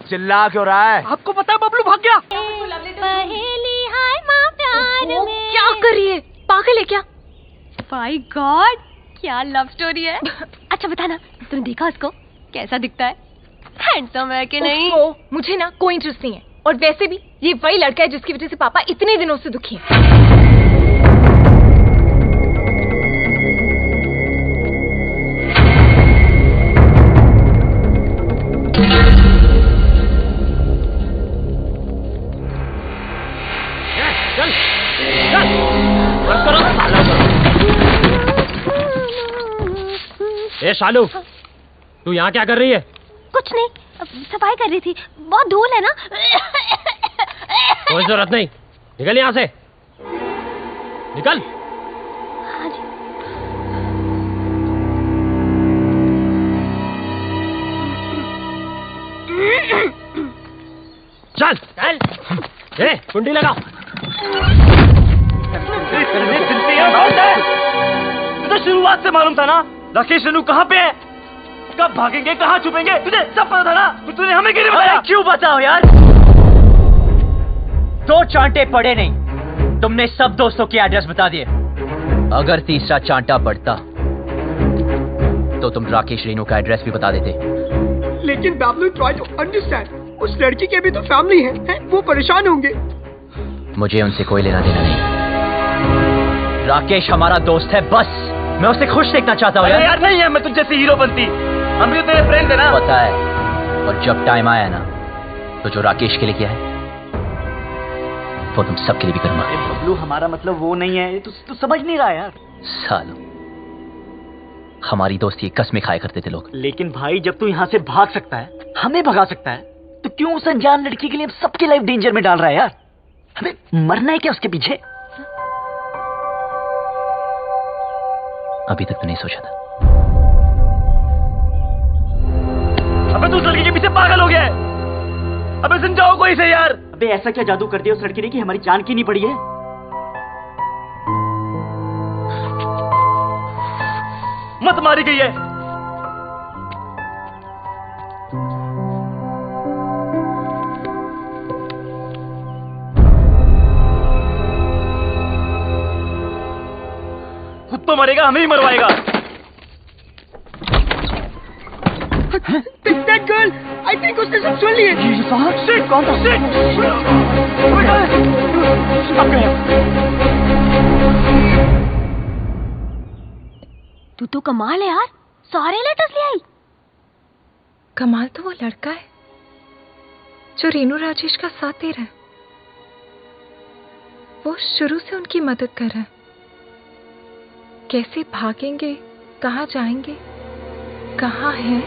चिल्ला क्यों रहा है? आपको पता है बबलू भाग गया। पहेली हाय माँ प्यार में। क्या कर रही है? पागल है क्या? माय गॉड, क्या लव स्टोरी है। अच्छा बताना, तुमने देखा उसको? कैसा दिखता है? हैंडसम है कि नहीं? मुझे ना कोई इंटरेस्ट नहीं है, और वैसे भी ये वही लड़का है जिसकी वजह से पापा इतने दिनों से दुखी हैं। चल चल, बस करो साला करो। ए शालू, तू यहाँ क्या कर रही है? कुछ नहीं, सफाई कर रही थी, बहुत धूल है ना। कोई जरूरत नहीं, निकल यहाँ से, निकल। हाँ जी। चल चल, ए कुंडी लगाओ। तुझे शुरुआत से मालूम था ना राकेश रेनू कहाँ पे है, कब भागेंगे, कहाँ छुपेंगे, तुझे सब पता था ना, तो तूने हमें क्यों नहीं बताया? क्यों बताओ यार? दो चांटे पड़े नहीं, तुमने सब दोस्तों के एड्रेस बता दिए। अगर तीसरा चांटा पड़ता तो तुम राकेश रेनू का एड्रेस भी बता देते। लेकिन बबलू ट्राई टू अंडरस्टैंड, उस लड़की के भी तो फैमिली है, वो परेशान होंगे। मुझे उनसे कोई लेना देना नहीं। राकेश हमारा दोस्त है, बस मैं उसे खुश देखना चाहता हूँ। यार नहीं है, मैं तुझ जैसी हीरो बनती, हम भी तो तेरे फ्रेंड थे ना। पता है, और जब टाइम आया ना तो जो राकेश के लिए किया है वो तुम सबके लिए भी करूंगा। बबलू हमारा मतलब वो नहीं है, तू समझ नहीं रहा यार। सालों हमारी दोस्ती कसमें खाया करते थे लोग। लेकिन भाई जब तू यहाँ से भाग सकता है, हमें भगा सकता है, तो क्यों उस अनजान लड़की के लिए सबकी लाइफ डेंजर में डाल रहा है यार? हमें मरना है क्या उसके पीछे? अभी तक तो नहीं सोचा था। अबे तू उस लड़की के पीछे पागल हो गया है। अबे समझाओ कोई से यार। अबे ऐसा क्या जादू कर दिया उस लड़की ने कि हमारी जान की नहीं पड़ी है? मत मारी गई है। खुद तो मरेगा, हमें ही मरवाएगा। That girl, I think उसने सब सुन लिए। Shit, कौन था? Shit! अब गया। तू तो कमाल है यार, सारे लेटर्स ले आई। कमाल तो वो लड़का है जो रेनू राजेश का साथ दे रहा है। वो शुरू से उनकी मदद कर रहा है। कैसे भागेंगे, कहाँ जाएंगे, कहाँ हैं?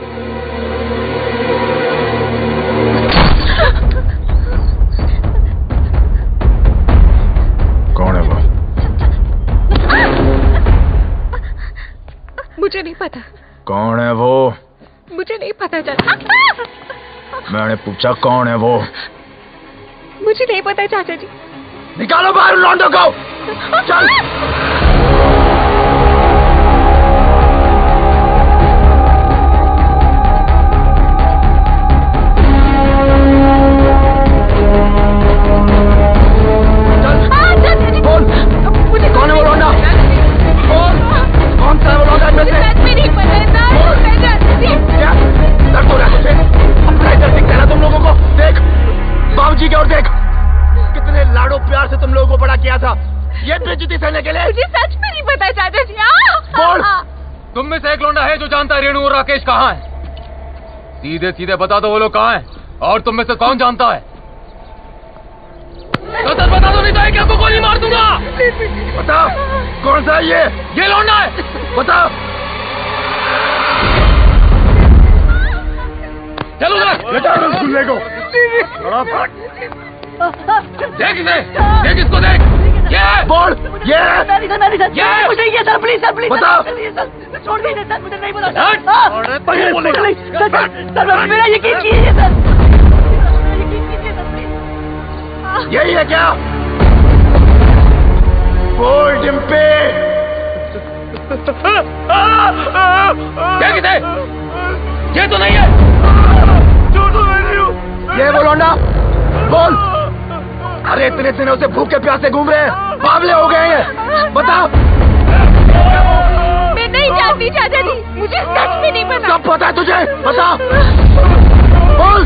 कौन है वो? मुझे नहीं पता। कौन है वो? मुझे नहीं पता चाचा। मैंने पूछा कौन है वो? मुझे नहीं पता चाचा जी। निकालो बाहर लौंडो को। चल। कौन है वो लौंडा? कौन सा है वो लौंडा? क्या दर्द हो रहा है तुझे? अपना इधर दिखता है ना तुम लोगों को? देख बाबूजी की ओर देख, कितने लाडो प्यार से तुम लोगों को बड़ा किया था, ये बेइज्जती सहने के लिए। मुझे सच में नहीं पता चाचा जी। बोल। तुम में से एक लौंडा है जो जानता है रेणु और राकेश कहाँ है? सीधे सीधे बता दो वो लोग कहाँ हैं, और तुम में से कौन जानता है? तो सर बता दो, नहीं तो एक आपको गोली मार दूंगा। बता कौन सा है ये लौंडा है। बता। चलो खुलने को। देख इसे, देख इसको, देख ये बोल। ये मुझे ये सर प्लीज सर प्लीज बता। छोड़ दीजिए सर, मुझे नहीं पता सर। मेरा यकीन कीजिए सर, यकीन कीजिए सर प्लीज। यही है क्या? बोल डिम्पे। देख इसे, ये तो नहीं है। ये वो लौंडा? बोल। अरे इतने दिनों से भूखे प्यासे घूम रहे हैं, बावले हो गए हैं, बता। मैं नहीं जानती चाचा जी, मुझे सच में नहीं पता। सब पता है तुझे, बता। बोल।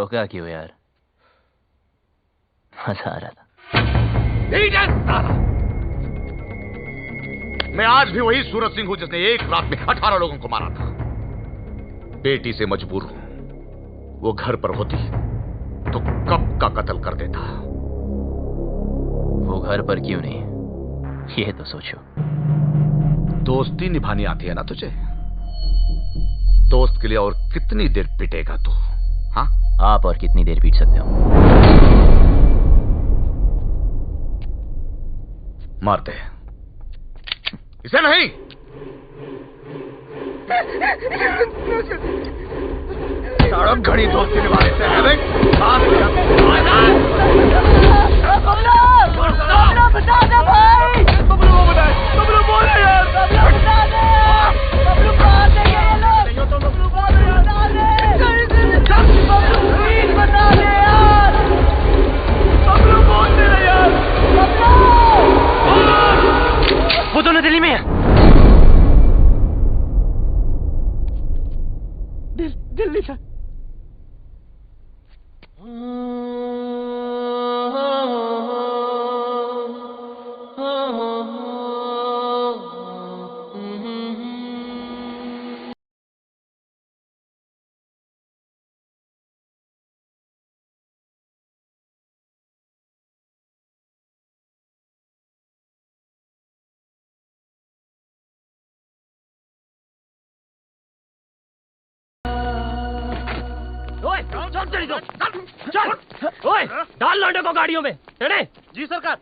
रोका क्यों यार? मजा आ रहा था। मैं आज भी वही सूरज सिंह हूं जिसने एक रात में 18 लोगों को मारा था। बेटी से मजबूर हूं। वो घर पर होती तो कब का कत्ल कर देता। वो घर पर क्यों नहीं, ये तो सोचो। दोस्ती निभानी आती है ना तुझे? दोस्त के लिए और कितनी देर पिटेगा तू? हाँ, आप और कितनी देर पीट सकते हो? मार दे इसे। नहीं, सारा घड़ी दोस्ती निभाने से है। बता दे भाई, बबलू को बताए, बबलू बोले यार, बता दे, बबलू मार देंगे ये लोग, नहीं तो बबलू बोल रहे यार, बता दे, बबलू प्लीज बता दे यार, बबलू बोल दे यार, बबलू। वो दोनों दिल्ली में है। दिल्ली से। चल, ओए, डाल लौंडे को गाड़ियों में। चढ़े। जी सरकार।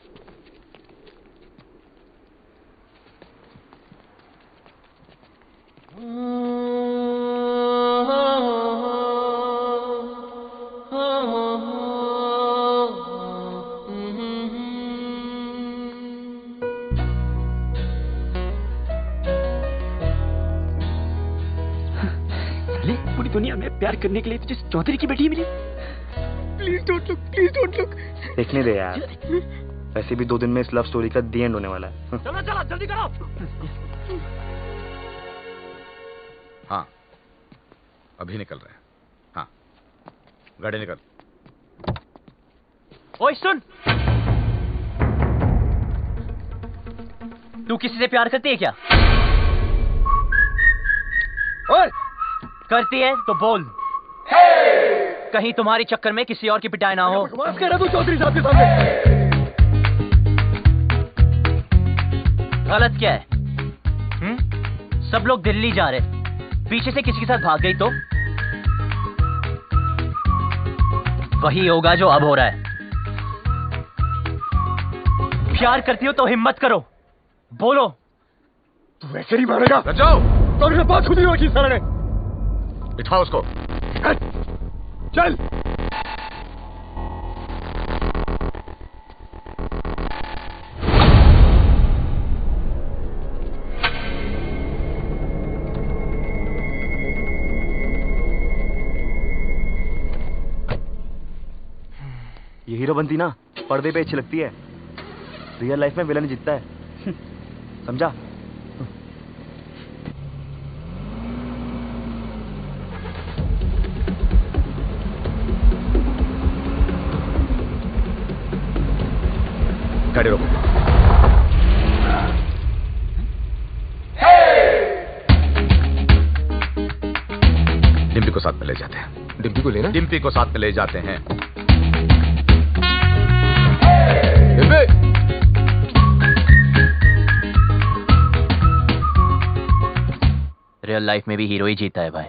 पूरी दुनिया में प्यार करने के लिए तुझे चौधरी की बेटी मिली। Please don't look, please don't look. देखने दे यार, वैसे भी 2 दिन में इस लव स्टोरी का दी एंड होने वाला है। चलो चलो जल्दी करो। हाँ, अभी निकल रहे हैं। हाँ, गाड़ी निकल। ओए सुन, तू किसी से प्यार करती है क्या? ओए, करती है तो बोल। कहीं तुम्हारे चक्कर में किसी और की पिटाई ना हो। बकवास कह रहा तू चौधरी साहब के सामने। गलत क्या है? सब लोग दिल्ली जा रहे, पीछे से किसी के साथ भाग गई तो वही होगा जो अब हो रहा है। प्यार करती हो तो हिम्मत करो, बोलो। तू ऐसे नहीं मारेगा। जाओ। तो मेरे बात खुद ही रखी सारे ने। बिठाओ उसको। चल। ये हीरो बनती ना, पर्दे पे अच्छी लगती है, रियल लाइफ में विलन जीतता है। समझा? गाड़ी रोको। डिम्पी को साथ में ले जाते हैं। डिम्पी को लेना? डिम्पी को साथ में ले जाते हैं। रियल लाइफ में भी हीरो ही जीता है भाई।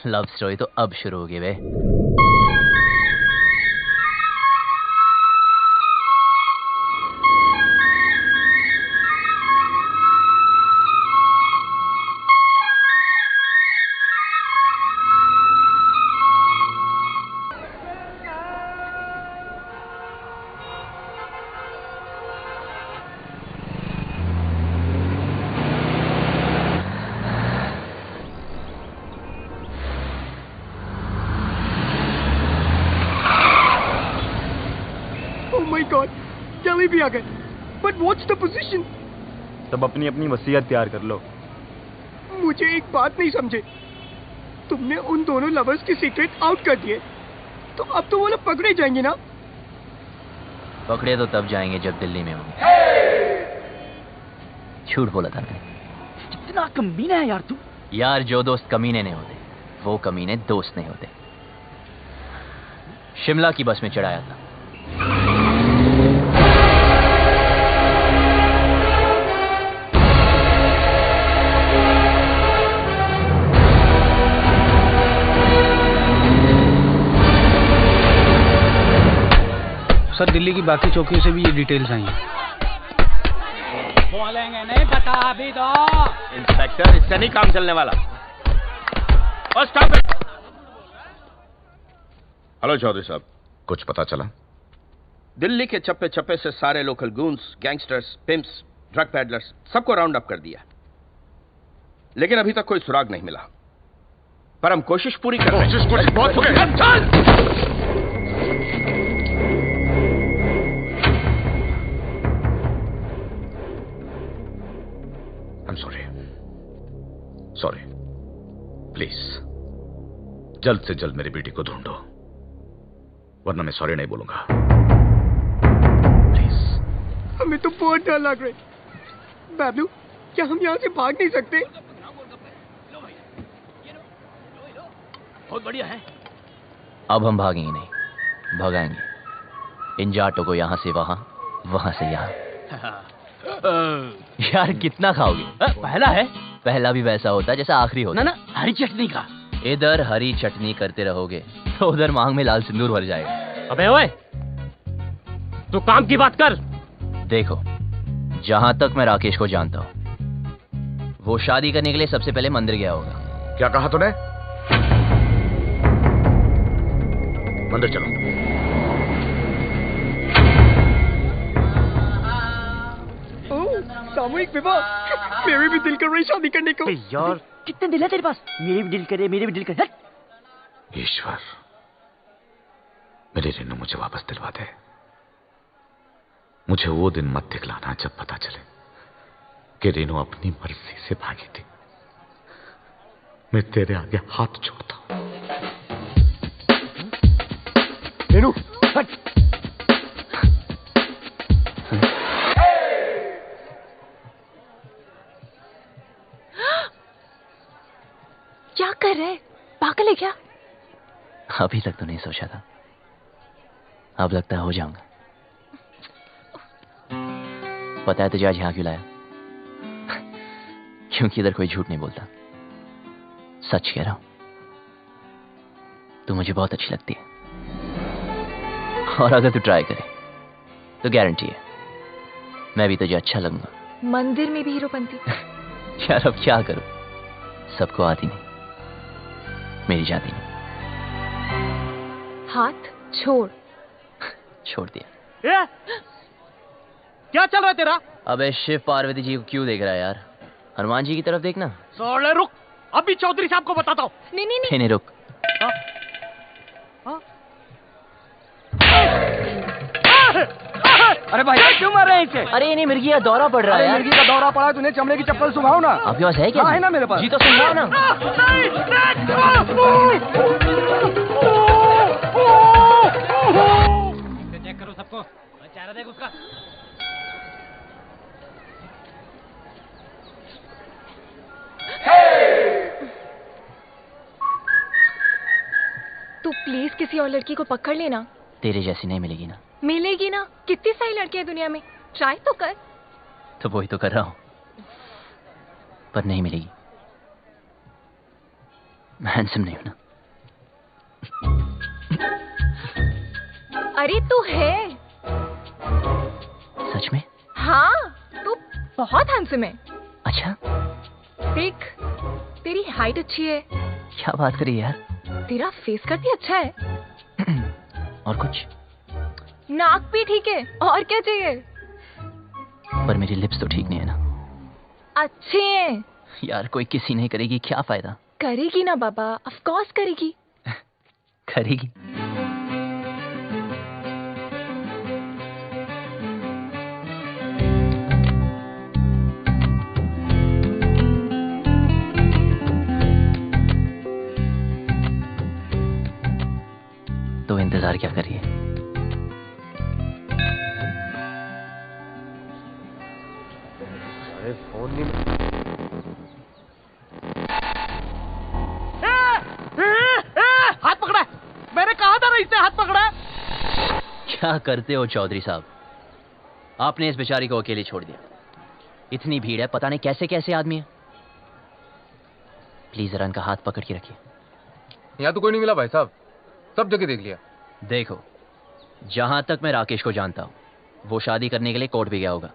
लव स्टोरी तो अब शुरू होगी वे। भी आ गए, बट व्हाट्स द पोजीशन? तब अपनी अपनी वसीयत तैयार कर लो। मुझे एक बात नहीं समझे, तुमने उन दोनों लवर्स के सीक्रेट आउट कर दिए, तो अब तो वो लोग पकड़े जाएंगे ना? पकड़े तो तब जाएंगे जब दिल्ली में होंगे। झूठ बोला था मैंने। कितना कमीना है यार तू। यार जो दोस्त कमीने नहीं होते वो कमीने दोस्त नहीं होते। शिमला की बस में चढ़ाया था। सर दिल्ली की बाकी चौकियों से भी ये डिटेल्स आई हैं। बोलेंगे नहीं, बता अभी दो। इंस्पेक्टर, इससे नहीं काम चलने वाला। और स्टॉप इट। हेलो चौधरी साहब, कुछ पता चला? दिल्ली के चप्पे चप्पे से सारे local goons, gangsters, pimps, drug peddlers सबको राउंड अप कर दिया, लेकिन अभी तक कोई सुराग नहीं मिला। पर हम कोशिश पूरी कर रहे हैं। बहुत हो गया। I'm sorry, प्लीज जल्द से जल्द मेरी बेटी को ढूंढो, वरना मैं सॉरी नहीं बोलूंगा। प्लीज। हमें तो बहुत डर लग रहा है। बाबलू, क्या हम यहाँ से भाग नहीं सकते? बहुत बढ़िया है। अब हम भागेंगे नहीं, भगाएंगे इन जाटों को, यहां से वहां, वहां से यहां। यार कितना खाओगे? पहला है। पहला भी वैसा होता है जैसा आखिरी होता। ना हरी चटनी का। इधर हरी चटनी करते रहोगे तो उधर मांग में लाल सिंदूर भर जाएगा। अबे ओए, तू काम की बात कर। देखो, जहां तक मैं राकेश को जानता हूं, वो शादी करने के लिए सबसे पहले मंदिर गया होगा। क्या कहा तूने? मंदिर चलो। सामूहिक विवाह। मेरे भी दिल कर रही शादी करने को। यार कितने दिल है तेरे पास? मेरे भी दिल करे, मेरे भी दिल करे। ईश्वर, मेरी रेनू मुझे वापस दिलवा दे। मुझे वो दिन मत दिखलाना जब पता चले कि रेनू अपनी मर्जी से भागी थी। मैं तेरे आगे हाथ जोड़ता हूं। रेनू, हट। क्या कर रहे? पागल है क्या? अभी तक तो नहीं सोचा था, अब लगता है हो जाऊंगा। पता है तुझे आज यहां क्यों लाया? क्योंकि इधर कोई झूठ नहीं बोलता, सच कह रहा हूं। तू मुझे बहुत अच्छी लगती है, और अगर तू ट्राई करे तो गारंटी है मैं भी तुझे अच्छा लगूंगा। मंदिर में भी हीरोपंती। यार अब क्या करूं, सबको आती नहीं, मेरी जाती नहीं। हाथ छोड़। छोड़ दिया। क्या चल रहा है तेरा? अबे शिव पार्वती जी को क्यों देख रहा है यार? हनुमान जी की तरफ देखना। सोले रुक, अभी चौधरी साहब को बताता हूँ। नहीं रुक। अरे भाई क्यों मार रहे हैं इसे? अरे नहीं, मिर्गी का दौरा पड़ रहा है यार। मिर्गी का दौरा पड़ा, तूने चमड़े की चप्पल सुखाओ ना। आपके पास है क्या? है ना मेरे पास। जी तो सुखाओ ना। चेक करो सबको, चेहरा देख उसका। तू प्लीज किसी और लड़की को पकड़ लेना। तेरे जैसी नहीं मिलेगी ना। मिलेगी ना, कितनी सारी लड़कियां दुनिया में, ट्राई तो कर। तो वही तो कर रहा हूं, पर नहीं मिलेगी। मैं हैंडसम नहीं हूं ना। अरे तू है। सच में? हाँ, तू बहुत हैंडसम है। अच्छा? देख, तेरी हाइट अच्छी है। क्या बात करी यार? तेरा फेस कट भी अच्छा है। और कुछ? नाक भी ठीक है, और क्या चाहिए? पर मेरी लिप्स तो ठीक नहीं है ना। अच्छे हैं। यार कोई किसी नहीं करेगी, क्या फायदा? करेगी ना बाबा, ऑफ कोर्स करेगी। करेगी। अरे फोन नहीं हाथ पकड़ा है। मैंने कहा था ना इससे हाथ पकड़ा है। क्या करते हो चौधरी साहब? आपने इस बेचारी को अकेले छोड़ दिया। इतनी भीड़ है, पता नहीं कैसे कैसे आदमी है। प्लीज जरा इनका हाथ पकड़ के रखिए। यहाँ तो कोई नहीं मिला भाई साहब, सब जगह देख लिया। देखो, जहां तक मैं राकेश को जानता हूं, वो शादी करने के लिए कोर्ट भी गया होगा।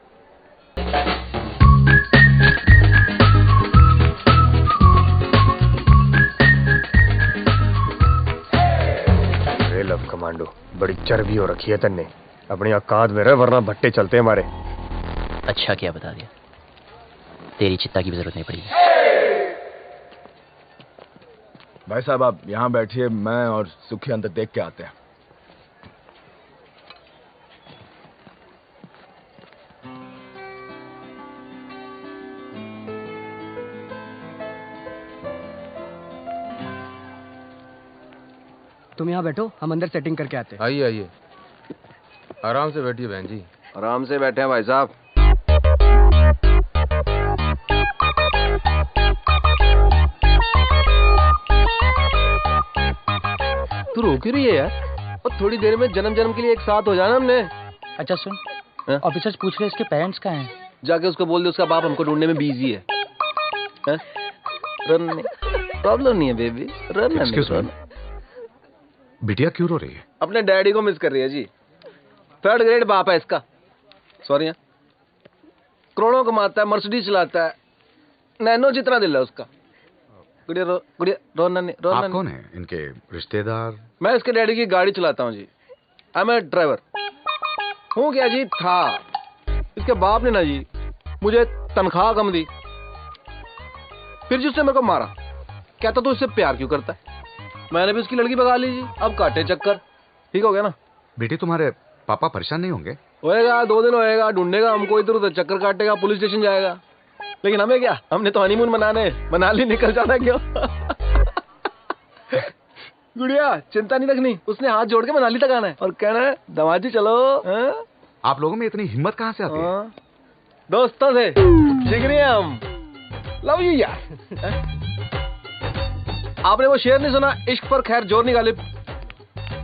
लव कमांडो, बड़ी चर्बी हो रखी है तन्ने। अपनी औकात में रह, वरना भट्टे चलते हैं हमारे। अच्छा किया बता दिया, तेरी चित्ता की भी जरूरत नहीं पड़ेगी। भाई साहब आप यहाँ बैठिए, मैं और सुखी अंदर देख के आते हैं। तुम यहाँ बैठो, हम अंदर सेटिंग करके आते हैं। आइए आइए, आराम से बैठिए बहन जी। आराम से बैठे हैं भाई साहब। तू रो क्यों रही है यार? और थोड़ी देर में जन्म जन्म के लिए एक साथ हो जाना हमने। अच्छा सुन, ऑफिसर्स पूछ रहे इसके पेरेंट्स कहाँ हैं? जाके उसको बोल दे उसका बाप हमको ढूंढने में बिजी है। रन प्रॉब्लम नहीं है बेबी, रन। बिटिया क्यों रो रही है? अपने डैडी को मिस कर रही है जी। 3rd ग्रेड बाप है इसका। सॉरी, करोड़ों कमाता है, मर्सिडीज चलाता है, नैनो जितना दिल है उसका। गुड़िया रोना नहीं। आप कौन है? इनके रिश्तेदार? मैं इसके डैडी की गाड़ी चलाता हूँ जी। I M A driver. हूँ क्या जी? था। इसके बाप ने ना जी मुझे तनख्वाह कम दी, फिर जी उसने मेरे को मारा। कहता तो इससे प्यार क्यों करता है? मैंने भी उसकी लड़की भगा ली जी। अब काटे चक्कर। ठीक हो गया ना? बेटी तुम्हारे पापा परेशान नहीं होंगे? होएगा, 2 दिन होएगा, ढूंढेगा हमको, इधर उधर चक्कर काटेगा, पुलिस स्टेशन जाएगा। लेकिन हमें क्या, हमने तो हनीमून मनाने मनाली निकल जाना क्यों? गुड़िया चिंता नहीं रखनी, उसने हाथ जोड़ के मनाली तक आना है और कहना है दमाजी चलो। आप लोगों में इतनी हिम्मत कहाँ से आती है? दोस्तों से सीख रही है हम। लव यू यार। आपने वो शेर नहीं सुना, इश्क पर खैर जोर नहीं गालिब?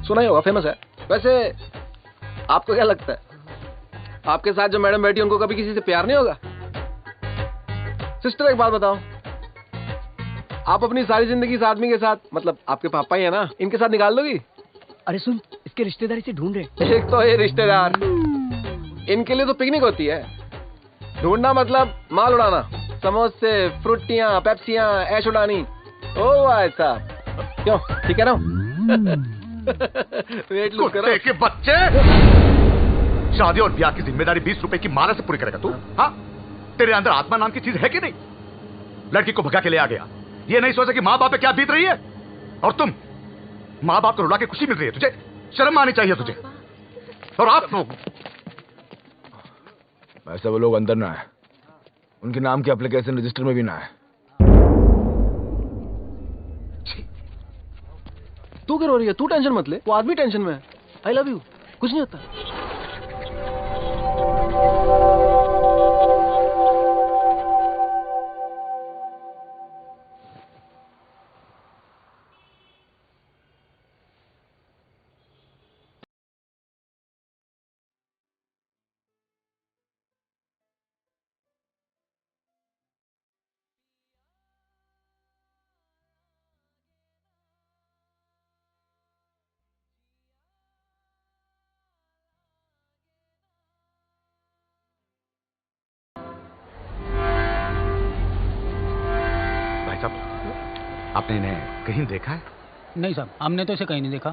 सुना ही होगा, फेमस है। वैसे आपको क्या लगता है, आपके साथ जो मैडम बैठी उनको कभी किसी से प्यार नहीं होगा? सिस्टर एक बात बताओ, आप अपनी सारी जिंदगी इस आदमी के साथ, मतलब आपके पापा ही है ना, इनके साथ निकाल दोगी? अरे सुन, इसके रिश्तेदारी से ढूंढ रहे। एक तो ये रिश्तेदार, इनके लिए तो पिकनिक होती है। ढूंढना मतलब माल उड़ाना, समोसे, फ्रूटियां, पेप्सियां, ऐश उड़ानी। ओ भाई साहब, क्यों ठीक है ना? वेट लूज करो। कुत्ते के बच्चे, शादी और ब्याह की जिम्मेदारी 20 रुपए की माला से पूरी करेगा तू? हाँ, तेरे अंदर आत्मा नाम की चीज है कि नहीं? लड़की को भगा के ले आ गया, ये नहीं सोचा कि माँ बाप पे क्या बीत रही है? और तुम माँ बाप को रुला के खुशी मिल रही है तुझे? शर्म आनी चाहिए तुझे। और आप लोग, ऐसे वो लोग अंदर ना है, उनके नाम के एप्लीकेशन रजिस्टर में भी ना है। तू क्यों रो रही है? तू टेंशन मत ले, वो आदमी टेंशन में है। आई लव यू, कुछ नहीं होता। आपने इन्हें कहीं देखा है? नहीं साहब, हमने तो इसे कहीं नहीं देखा।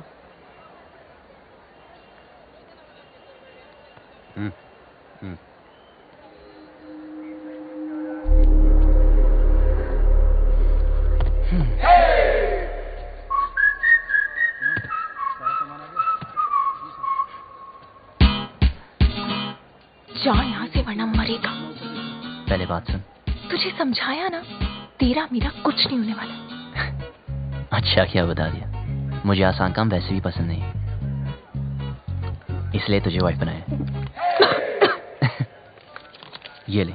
जा यहाँ से वरना मरेगा। पहले बात सुन। तुझे समझाया ना, तेरा मेरा कुछ नहीं होने वाला। अच्छा क्या बता दिया, मुझे आसान काम वैसे भी पसंद नहीं, इसलिए तुझे वाइफ बनाया। ये ले,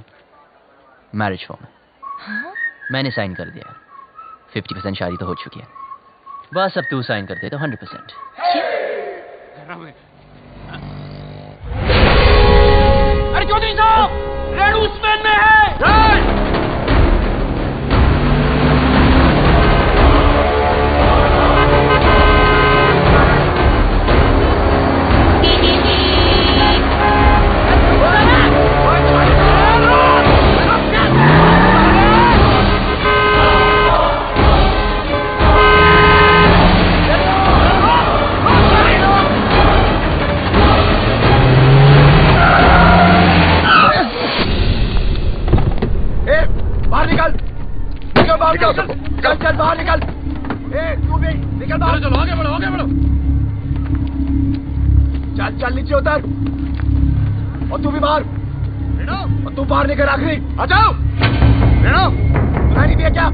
मैरिज फॉर्म मैंने साइन कर दिया। 50% शादी तो हो चुकी है, बस अब तू साइन कर दे तो 100%। अरे चौधरी साहब, रेड उस्मान में है। चल बाहर निकल। तू भी निकल बाहर। चलो आगे बढ़ो, आगे बढ़ो। चल चल नीचे उतर। और तू भी बाहर। और तू बाहर निकल आखिरी। आ जाओ। सुनाई नहीं दिया क्या?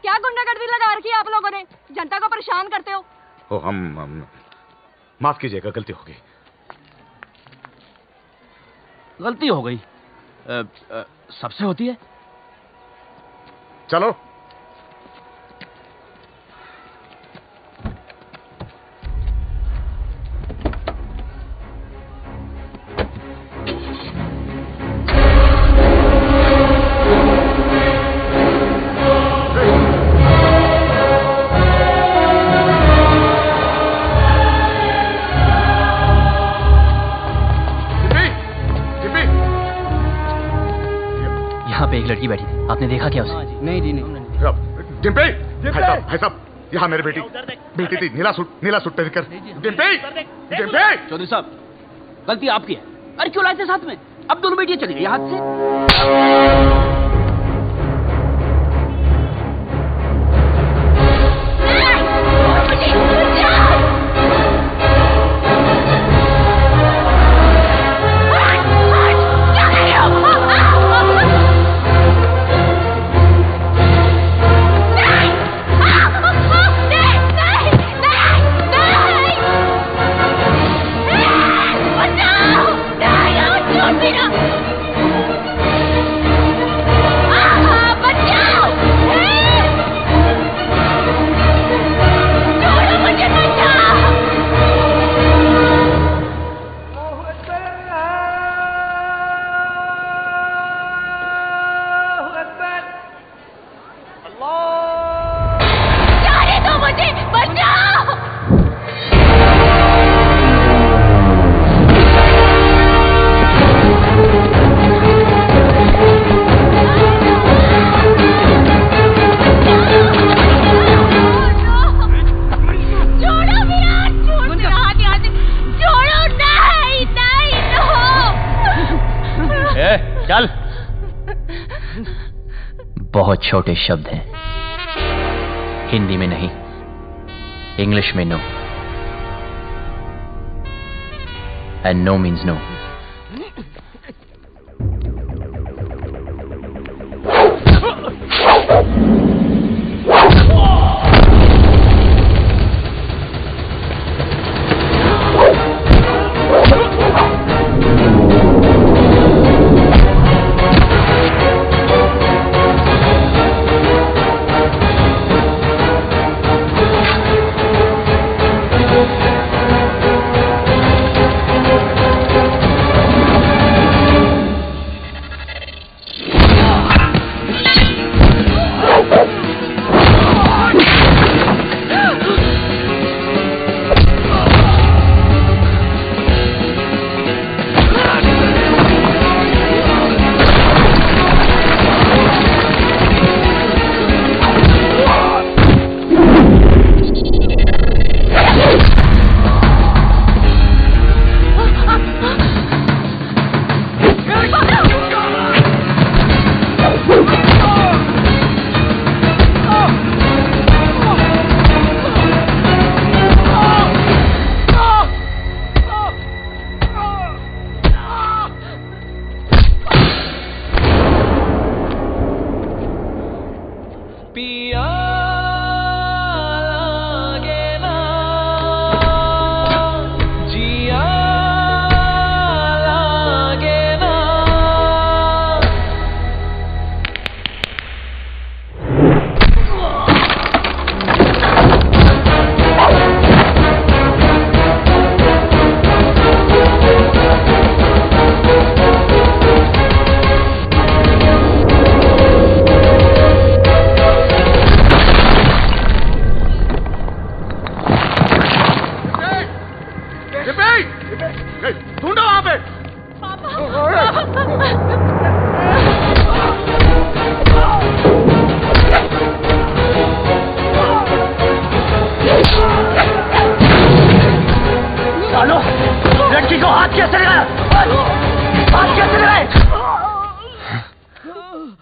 क्या गुंडागर्दी लगा रखी है आप लोगों ने? जनता को परेशान करते हो। ओ, हम माफ कीजिएगा, गलती हो गई। गलती हो गई? सबसे होती है। चलो। एक लड़की बैठी थी, आपने देखा क्या उसे? नहीं जी नहीं। डिम्पी, भाई साहब, यहाँ मेरी बेटी थी, नीला सूट पहन कर। डिम्पी, चौधरी साहब, गलती आपकी है। अरे क्यों लाए थे साथ में? अब दोनों बेटियां चली गई हाथ से। चल। बहुत छोटे शब्द हैं, हिंदी में नहीं, इंग्लिश में no, and no means no.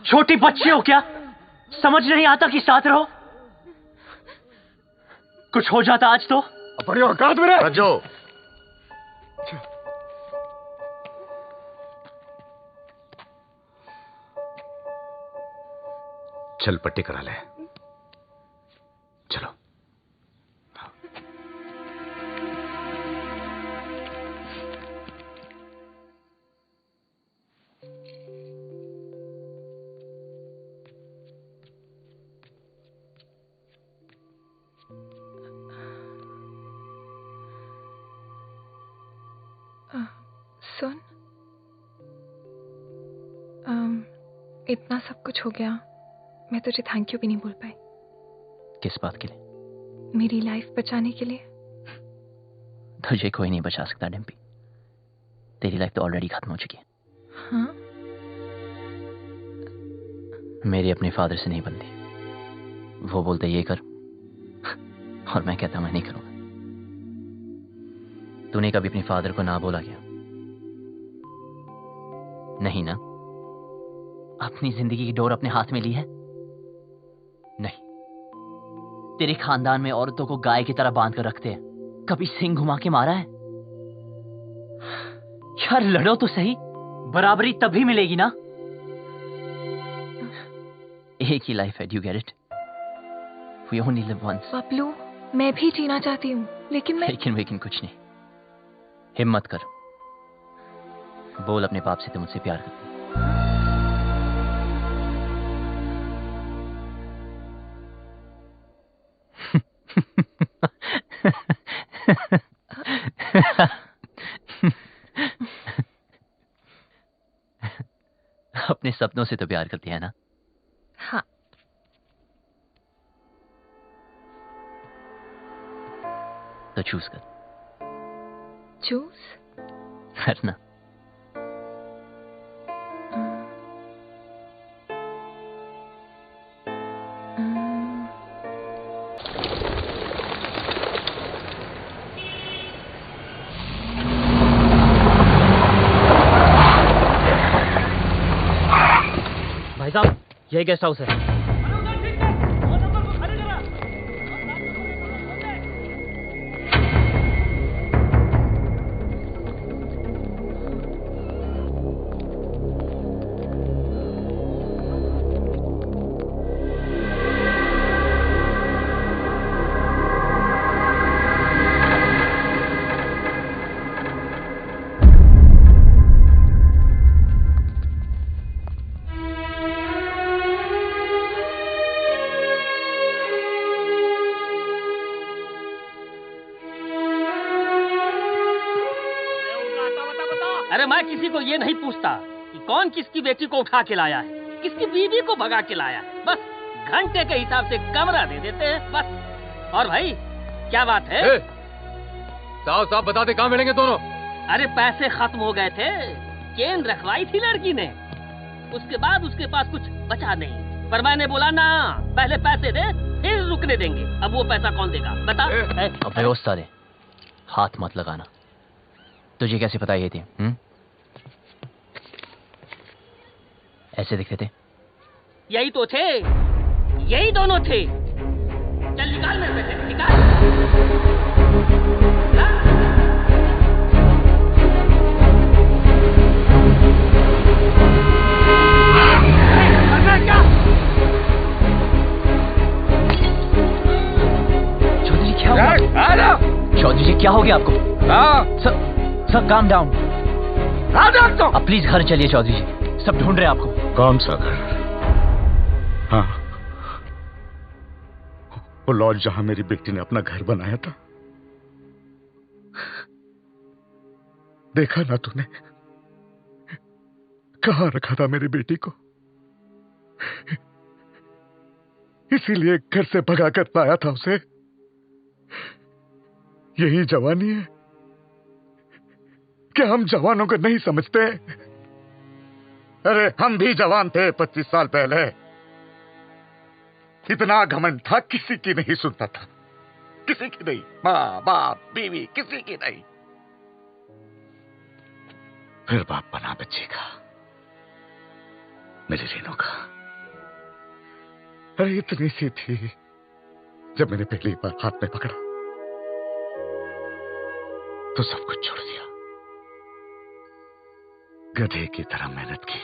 छोटी बच्ची हो क्या? समझ नहीं आता कि साथ रहो? कुछ हो जाता आज तो? अपनी औकात में रह। रजो, चल पट्टी करा ले। चलो। सुन, इतना सब कुछ हो गया, मैं तुझे थैंक यू भी नहीं बोल पाई। किस बात के लिए? मेरी लाइफ बचाने के लिए। तुझे कोई नहीं बचा सकता डिम्पी। तेरी लाइफ तो ऑलरेडी खत्म हो चुकी है। हाँ? मेरी अपने फादर से नहीं बनती। वो बोलते ये कर और मैं कहता मैं नहीं करूंगा। तूने कभी अपने फादर को ना बोला क्या? नहीं ना? अपनी जिंदगी की डोर अपने हाथ में ली है? नहीं। तेरे खानदान में औरतों को गाय की तरह बांध कर रखते हैं। कभी सिंग घुमा के मारा है? यार लड़ो तो सही, बराबरी तभी मिलेगी ना। एक ही लाइफ है, do you get it? We only live once. Paplu, मैं भी जीना चाहती हूँ, लेकिन कुछ नहीं। हिम्मत कर, बोल अपने बाप से तुम मुझसे प्यार करती। अपने सपनों से तो प्यार करती है ना? हाँ। तो चूज कर। चूज करना। भाई साहब, यही गेस्ट हाउस है। अरे मैं किसी को ये नहीं पूछता कि कौन किसकी बेटी को उठा के लाया है, किसकी बीवी को भगा के लाया है। बस घंटे के हिसाब से कमरा दे देते हैं बस। और भाई क्या बात है? साहब साहब बता दे, कहाँ मिलेंगे दोनों? अरे पैसे खत्म हो गए थे, चेन रखवाई थी लड़की ने, उसके बाद उसके पास कुछ बचा नहीं। पर मैंने बोला ना, पहले पैसे दे फिर रुकने देंगे। अब वो पैसा कौन देगा बता? अबे ओ साले, हाथ मत लगाना। तुझे कैसे पता ये थी? ऐसे दिखते थे? यही तो थे, यही दोनों थे। चल निकाल मेरे पैसे, निकाल। चौधरी क्या हुआ? चौधरी जी क्या हो गया आपको? Sir calm down. अब प्लीज घर चलिए चौधरी जी, सब ढूंढ रहे हैं आपको। कौन सा घर? हाँ, वो लॉज जहां मेरी बेटी ने अपना घर बनाया था। देखा ना तूने, कहां रखा था मेरी बेटी को? इसीलिए घर से भगा कर लाया था उसे। यही जवानी है कि हम जवानों को नहीं समझते? अरे हम भी जवान थे 25 साल पहले। इतना घमंड था, किसी की नहीं सुनता था, किसी की नहीं। माँ बाप बीवी किसी की नहीं। फिर बाप बना बच्चे का। मेरी रेणुका, अरे इतनी सी थी जब मैंने पहली बार हाथ में पकड़ा तो सब कुछ छोड़ दिया। गधे की तरह मेहनत की,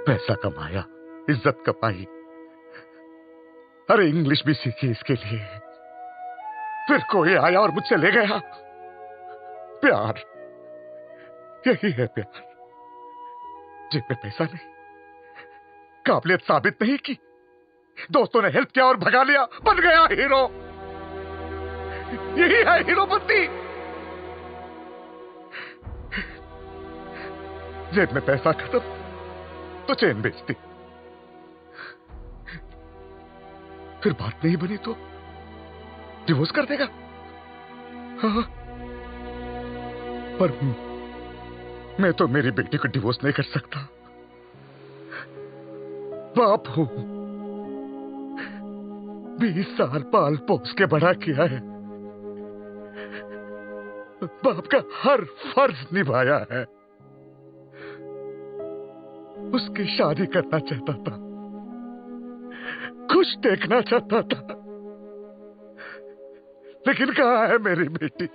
पैसा कमाया, इज्जत कमाई, अरे इंग्लिश भी सीखी इसके लिए। फिर कोई आया और मुझसे ले गया। प्यार, यही है प्यार। जेब में पैसा नहीं, काबिलियत साबित नहीं की, दोस्तों ने हेल्प किया और भगा लिया, बन गया हीरो। यही है हीरोपंती। जेब में पैसा खत्म तो चेन बेचती, फिर बात नहीं बनी तो डिवोर्स कर देगा। हाँ, पर मैं तो मेरी बेटी को डिवोर्स नहीं कर सकता। बाप हूं, 20 साल पाल पोस के बड़ा किया है, बाप का हर फर्ज निभाया है। उसकी शादी करना चाहता था, खुश देखना चाहता था, लेकिन कहां है मेरी बेटी,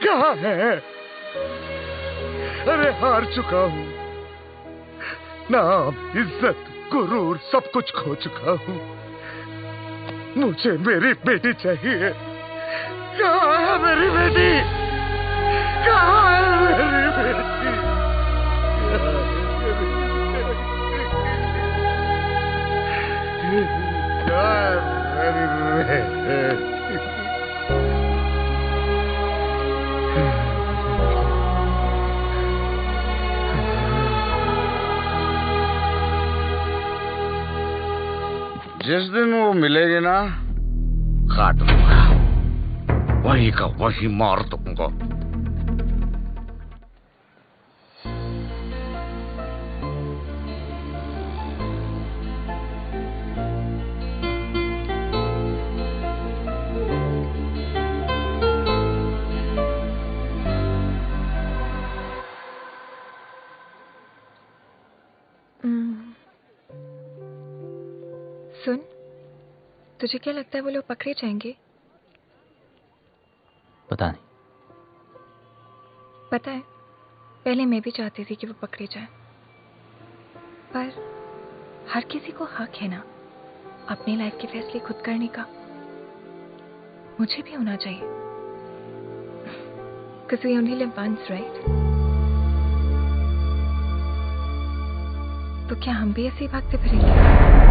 कहां है? अरे हार चुका हूं, नाम, इज्जत, गुरूर सब कुछ खो चुका हूं। मुझे मेरी बेटी चाहिए। कहां है मेरी बेटी? कहां है मेरी बेटी? जिस दिन वो मिलेगी ना, काट दूंगा, वही का वही मार दूंगा। सुन, तुझे क्या लगता है वो लोग पकड़े जाएंगे? पता नहीं। पता है, पहले मैं भी चाहती थी कि वो पकड़े जाए, पर हर किसी को हक है ना अपनी लाइफ के फैसले खुद करने का। मुझे भी होना चाहिए, because we only live once, right? तो क्या हम भी ऐसे ही भागते फिरेंगे?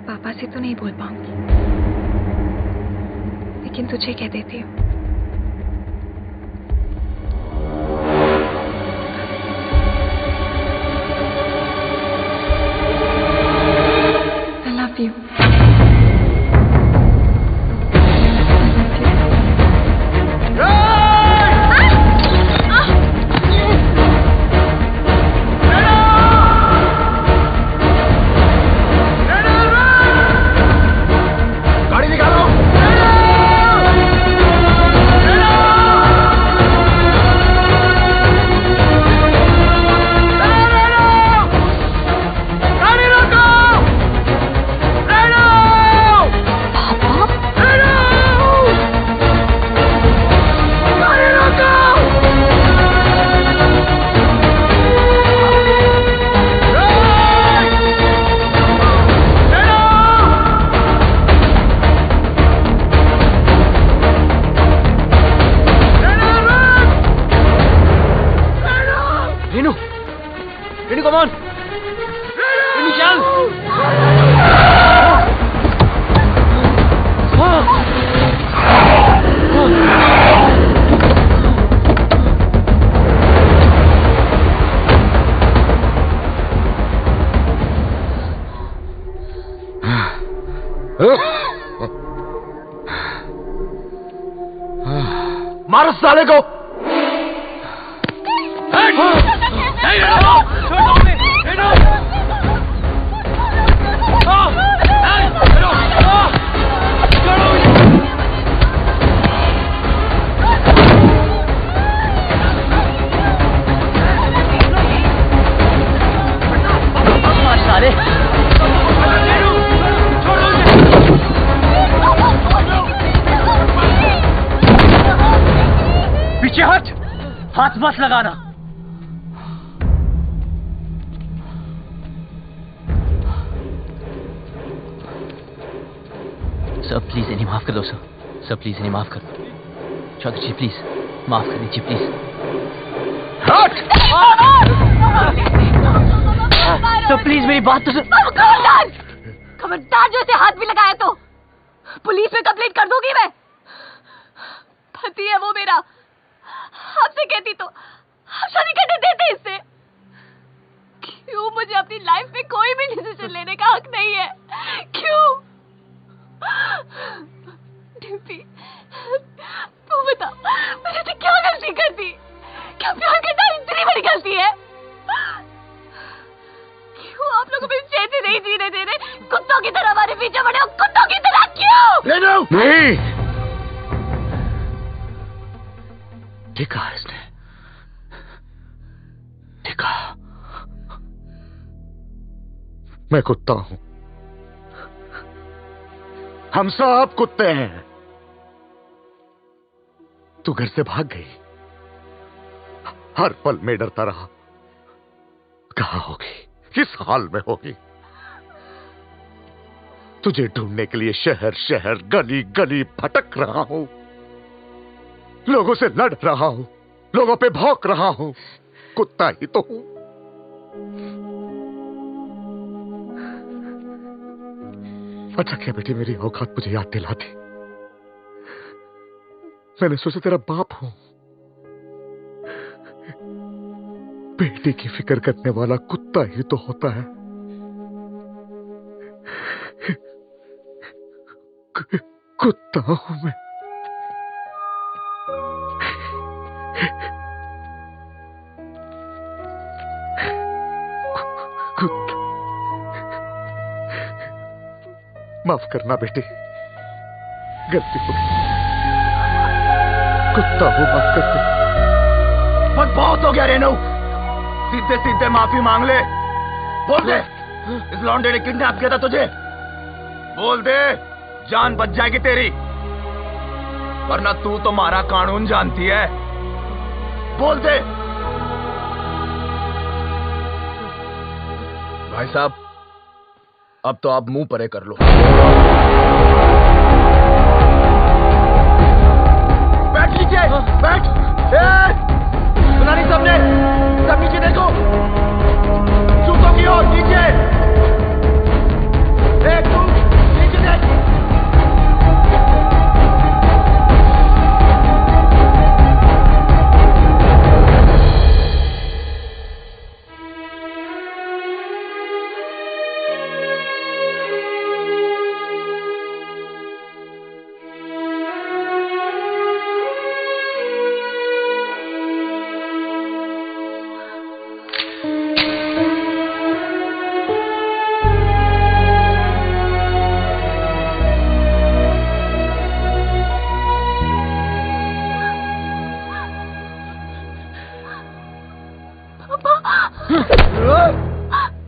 पापा से तो नहीं बोल पाऊंगी, लेकिन तुझे कह देती हूँ। I love you. मारो साले को। पीछे हट, हाथ मत लगाना। सर प्लीज इन्हें माफ कर दो सर, सर प्लीज इन्हें माफ कर दो। चौधरी जी प्लीज माफ कर दीजिए प्लीज। सर प्लीज मेरी बात तो खबरदार, खबरदार जो इसे हाथ भी लगाया तो पुलिस में कंप्लेंट कर दूंगी मैं। पति है वो मेरा, आपसे कहती तो आप शादी करने देते इससे। क्यों मुझे अपनी लाइफ में कोई भी डिसीजन लेने का हक नहीं है? क्यों? डिम्पी तू बता, मैंने तो क्या गलती कर दी? क्या प्यार करना इतनी बड़ी गलती है? क्यों आप लोग अपनी चैन नहीं जीने दे रहे? कुत्तों की तरह हमारे पीछे पड़े हो, कुत्तों की तरह। क्यों? नहीं, देखा इसने, देखा मैं कुत्ता हूं, हम सब कुत्ते हैं। तू घर से भाग गई, हर पल में डरता रहा, कहां होगी, किस हाल में होगी। तुझे ढूंढने के लिए शहर शहर गली गली भटक रहा हूं, लोगों से लड़ रहा हूं, लोगों पे भौंक रहा हूं, कुत्ता ही तो हूं। अच्छा क्या बेटी मेरी औकात मुझे याद दिला दी। मैंने सोचा तेरा बाप हूं, बेटी की फिक्र करने वाला कुत्ता ही तो होता है। कुत्ता हूं मैं। कुत्ता, माफ करना बेटी, गलती हो गई, कुत्ता हूं, माफ कर दे। बस बहुत हो गया रेनू, सीधे सीधे माफी मांग ले। बोल दे इस लौंडे ने किडनैप किया था तुझे, बोल दे, जान बच जाएगी तेरी, वरना तू तो हमारा कानून जानती है। बोल दे। भाई साहब अब तो आप मुंह परे कर लो। बैठ लीजिए, बैठ। सुना नहीं सबने? सब नीचे देखो, जूतों की ओर नीचे। एक तू नीचे देख।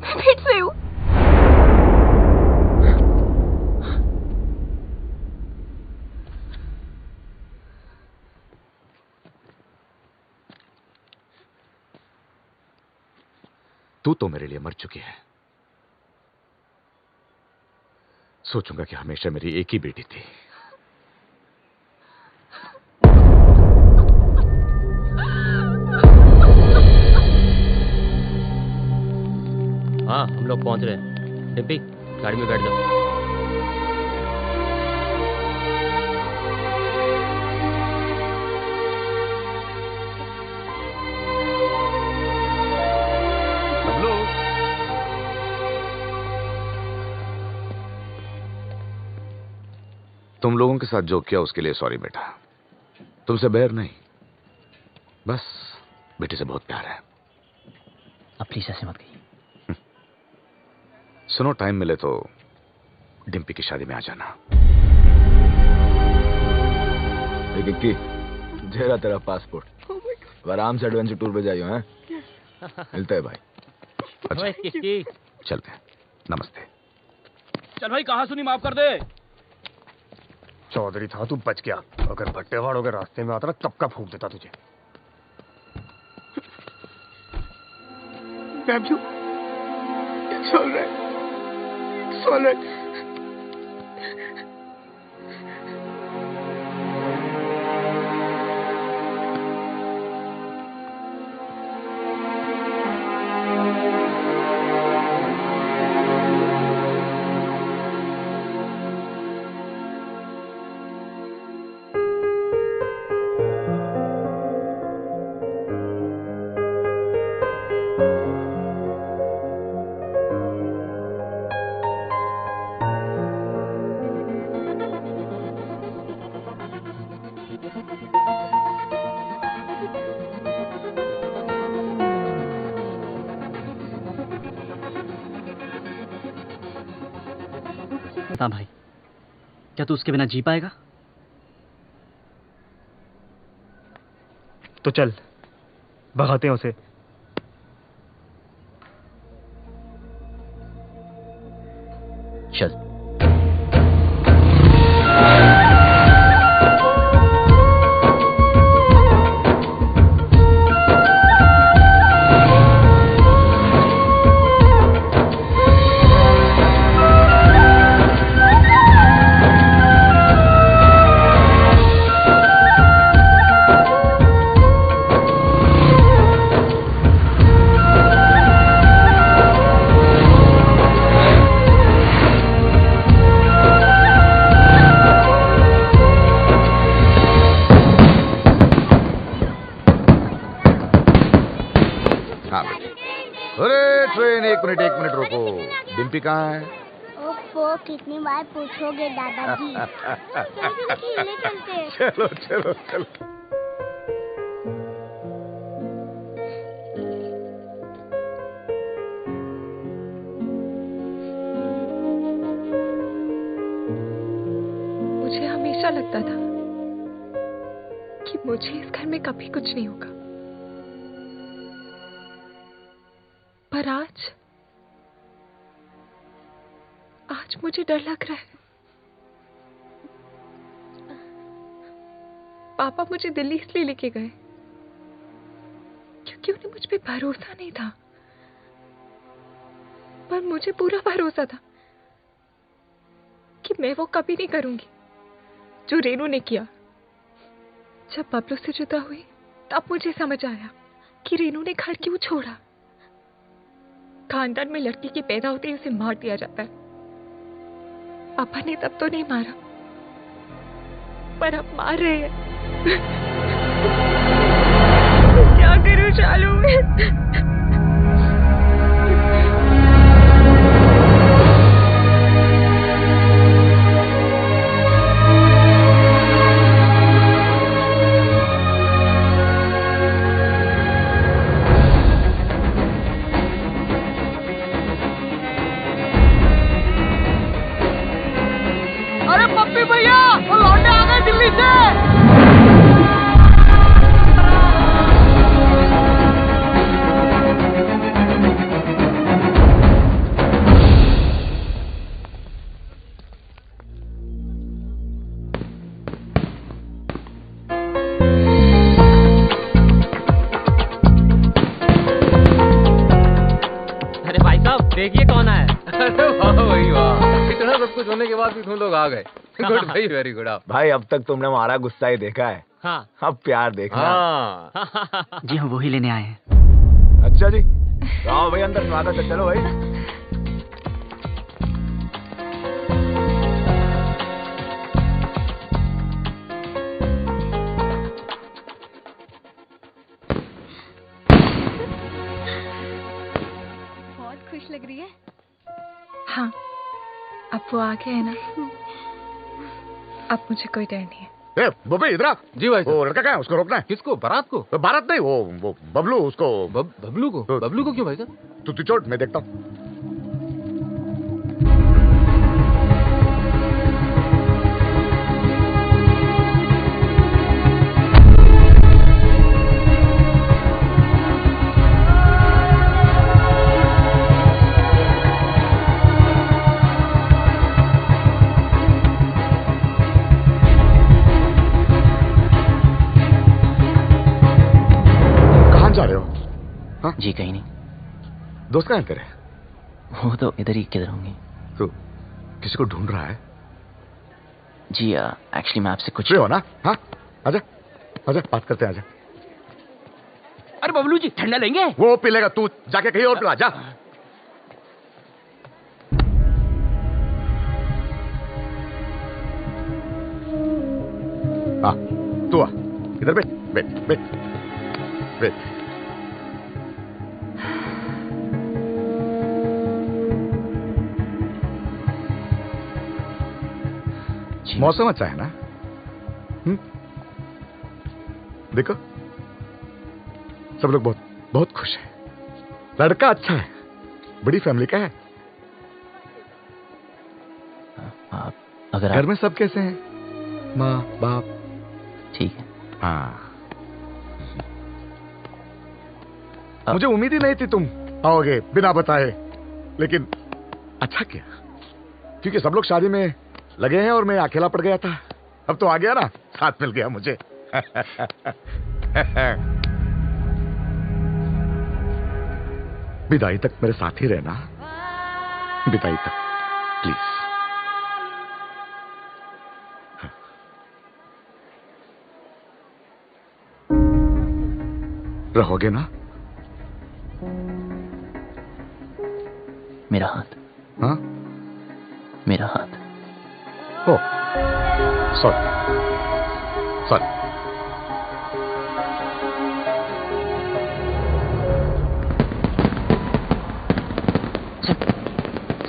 मैं फिर से हूँ। तू तो मेरे लिए मर चुकी है। सोचूंगा कि हमेशा मेरी एक ही बेटी थी। हाँ हम लोग पहुंच रहे हैं। डिम्पी गाड़ी में बैठ जाओ। तुम लोगों के साथ जो किया उसके लिए सॉरी बेटा। तुमसे बैर नहीं, बस बेटी से बहुत प्यार है। अब प्लीज ऐसे मत कहिए। सुनो, टाइम मिले तो डिम्पी की शादी में आ जाना। इक्की, जेरा तेरा पासपोर्ट, अब आराम से एडवेंचर टूर पे जाइयो हैं। मिलते हैं भाई। अच्छा, चलते हैं। नमस्ते। चल भाई, कहा सुनी माफ कर दे। चौधरी था तू बच गया, अगर भट्टेवाड़ों के रास्ते में आता ना कब का फूंक देता तुझे। Babju, it's all right. It's all right. हाँ भाई, क्या तू उसके बिना जी पाएगा? तो चल भगाते हैं उसे। चल। एक मिनट रुको, डिम्पी कहाँ है? ओफो, कितनी बार पूछोगे दादाजी। खेलने चलते हैं। चलो चलो चलो। मुझे हमेशा लगता था कि मुझे इस घर में कभी कुछ नहीं होगा, पर आज मुझे डर लग रहा है। पापा मुझे दिल्ली इसलिए लेके गए क्योंकि उन्हें मुझ पे भरोसा नहीं था, पर मुझे पूरा भरोसा था कि मैं वो कभी नहीं करूंगी जो रेनू ने किया। जब बबलू से जुदा हुई तब मुझे समझ आया कि रेनू ने घर क्यों छोड़ा। खानदान में लड़की के पैदा होते ही उसे मार दिया जाता है। पापा ने तब तो नहीं मारा, पर अब मार रहे हैं। क्या करूं चालू में? लोग आ गए। गुड भाई, वेरी गुड। आप भाई अब तक तुमने हमारा गुस्सा ही देखा है। हाँ। अब प्यार देखना। हाँ। जी हम वही लेने आए हैं। अच्छा जी, आओ भाई अंदर, स्वागत है। चलो भाई। बहुत खुश लग रही है। हाँ, अब वो आ गए है ना, अब मुझे कोई डर नहीं है। बबे इधर आ। जी भाई। वो लड़का क्या है, उसको रोकना है। किसको? बारात को? बारात नहीं, वो बबलू, उसको। बबलू को? बबलू को क्यों भाई साहब? तू चोट, मैं देखता हूँ। जा रहे हो? हाँ? जी कहीं नहीं। दोस्त कहाँ हैं तेरे? वो तो इधर ही किधर होंगे। तू किसी को ढूंढ रहा है? जी एक्चुअली मैं आपसे कुछ हो ना? हाँ आजा आजा, बात करते हैं, आजा। अरे बबलू जी ठंडा लेंगे? वो पी लेगा, तू जाके कहीं और पिला जा। हाँ तू आ, इधर बैठ बैठ बैठ बैठ। मौसम अच्छा है ना? देखो सब लोग बहुत बहुत खुश हैं। लड़का अच्छा है, बड़ी फैमिली का है। अगर घर में सब कैसे हैं? माँ बाप? ठीक है। हाँ मुझे उम्मीद ही नहीं थी तुम आओगे बिना बताए, लेकिन अच्छा किया, क्योंकि सब लोग शादी में लगे हैं और मैं अकेला पड़ गया था। अब तो आ गया ना, साथ मिल गया मुझे। विदाई तक मेरे साथ ही रहना, विदाई तक प्लीज। रहोगे ना? मेरा हाथ। हाँ मेरा हाथ। ओ सॉरी सॉरी।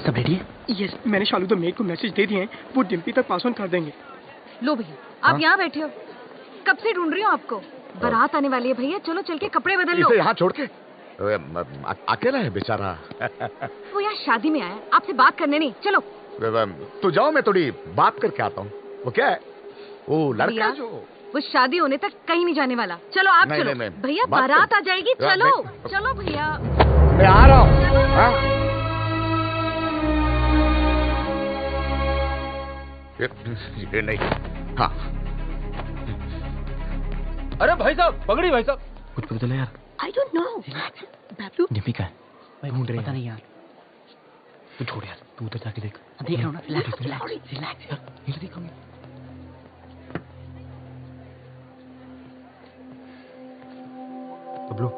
सब रेडी है? यस, मैंने शालू द मेड को मैसेज दे दिए हैं, वो डिम्पी तक पास ऑन कर देंगे। लो भैया आप यहाँ बैठे हो, कब से ढूंढ रही हूँ आपको। बारात आने वाली है भैया, चलो चल के कपड़े बदल लो। इसे यहाँ छोड़ के? अकेला है बेचारा। वो यहाँ शादी में आया, आपसे बात करने नहीं। चलो तू जाओ, मैं थोड़ी बात करके आता हूँ। वो क्या है? वो लड़का जो वो शादी होने तक कहीं नहीं जाने वाला। चलो आप चलो भैया, बारात आ जाएगी। चलो चलो भैया, मैं आ रहा हूँ। ये नहीं। हाँ अरे भाई साहब, पगड़ी भाई साहब। कुछ पता चला यार? I don't know. बाबू डिम्पी का है भाई, ढूंढ रहे पता नहीं यार। तू छोड़ यार, तू उधर जाके देख। देख रहा हूँ ना, रिलैक्स ये देखूंगी। बबलू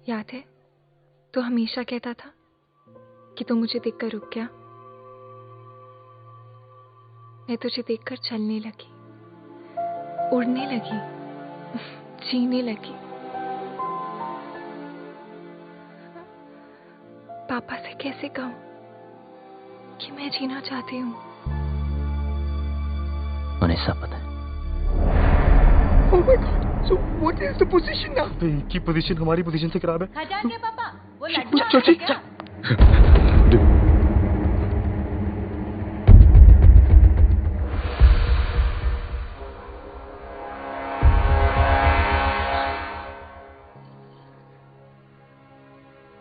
याद है तो हमेशा कहता था कि तू मुझे देखकर रुक गया। मैं तुझे देखकर चलने लगी, उड़ने लगी, जीने लगी। पापा से कैसे कहूं कि मैं जीना चाहती हूँ? उन्हें सब पता है। Oh my God! So what is the position now? की पोजीशन हमारी पोजीशन से खराब है। खजान के पापा, वो लड्डू चल क्या?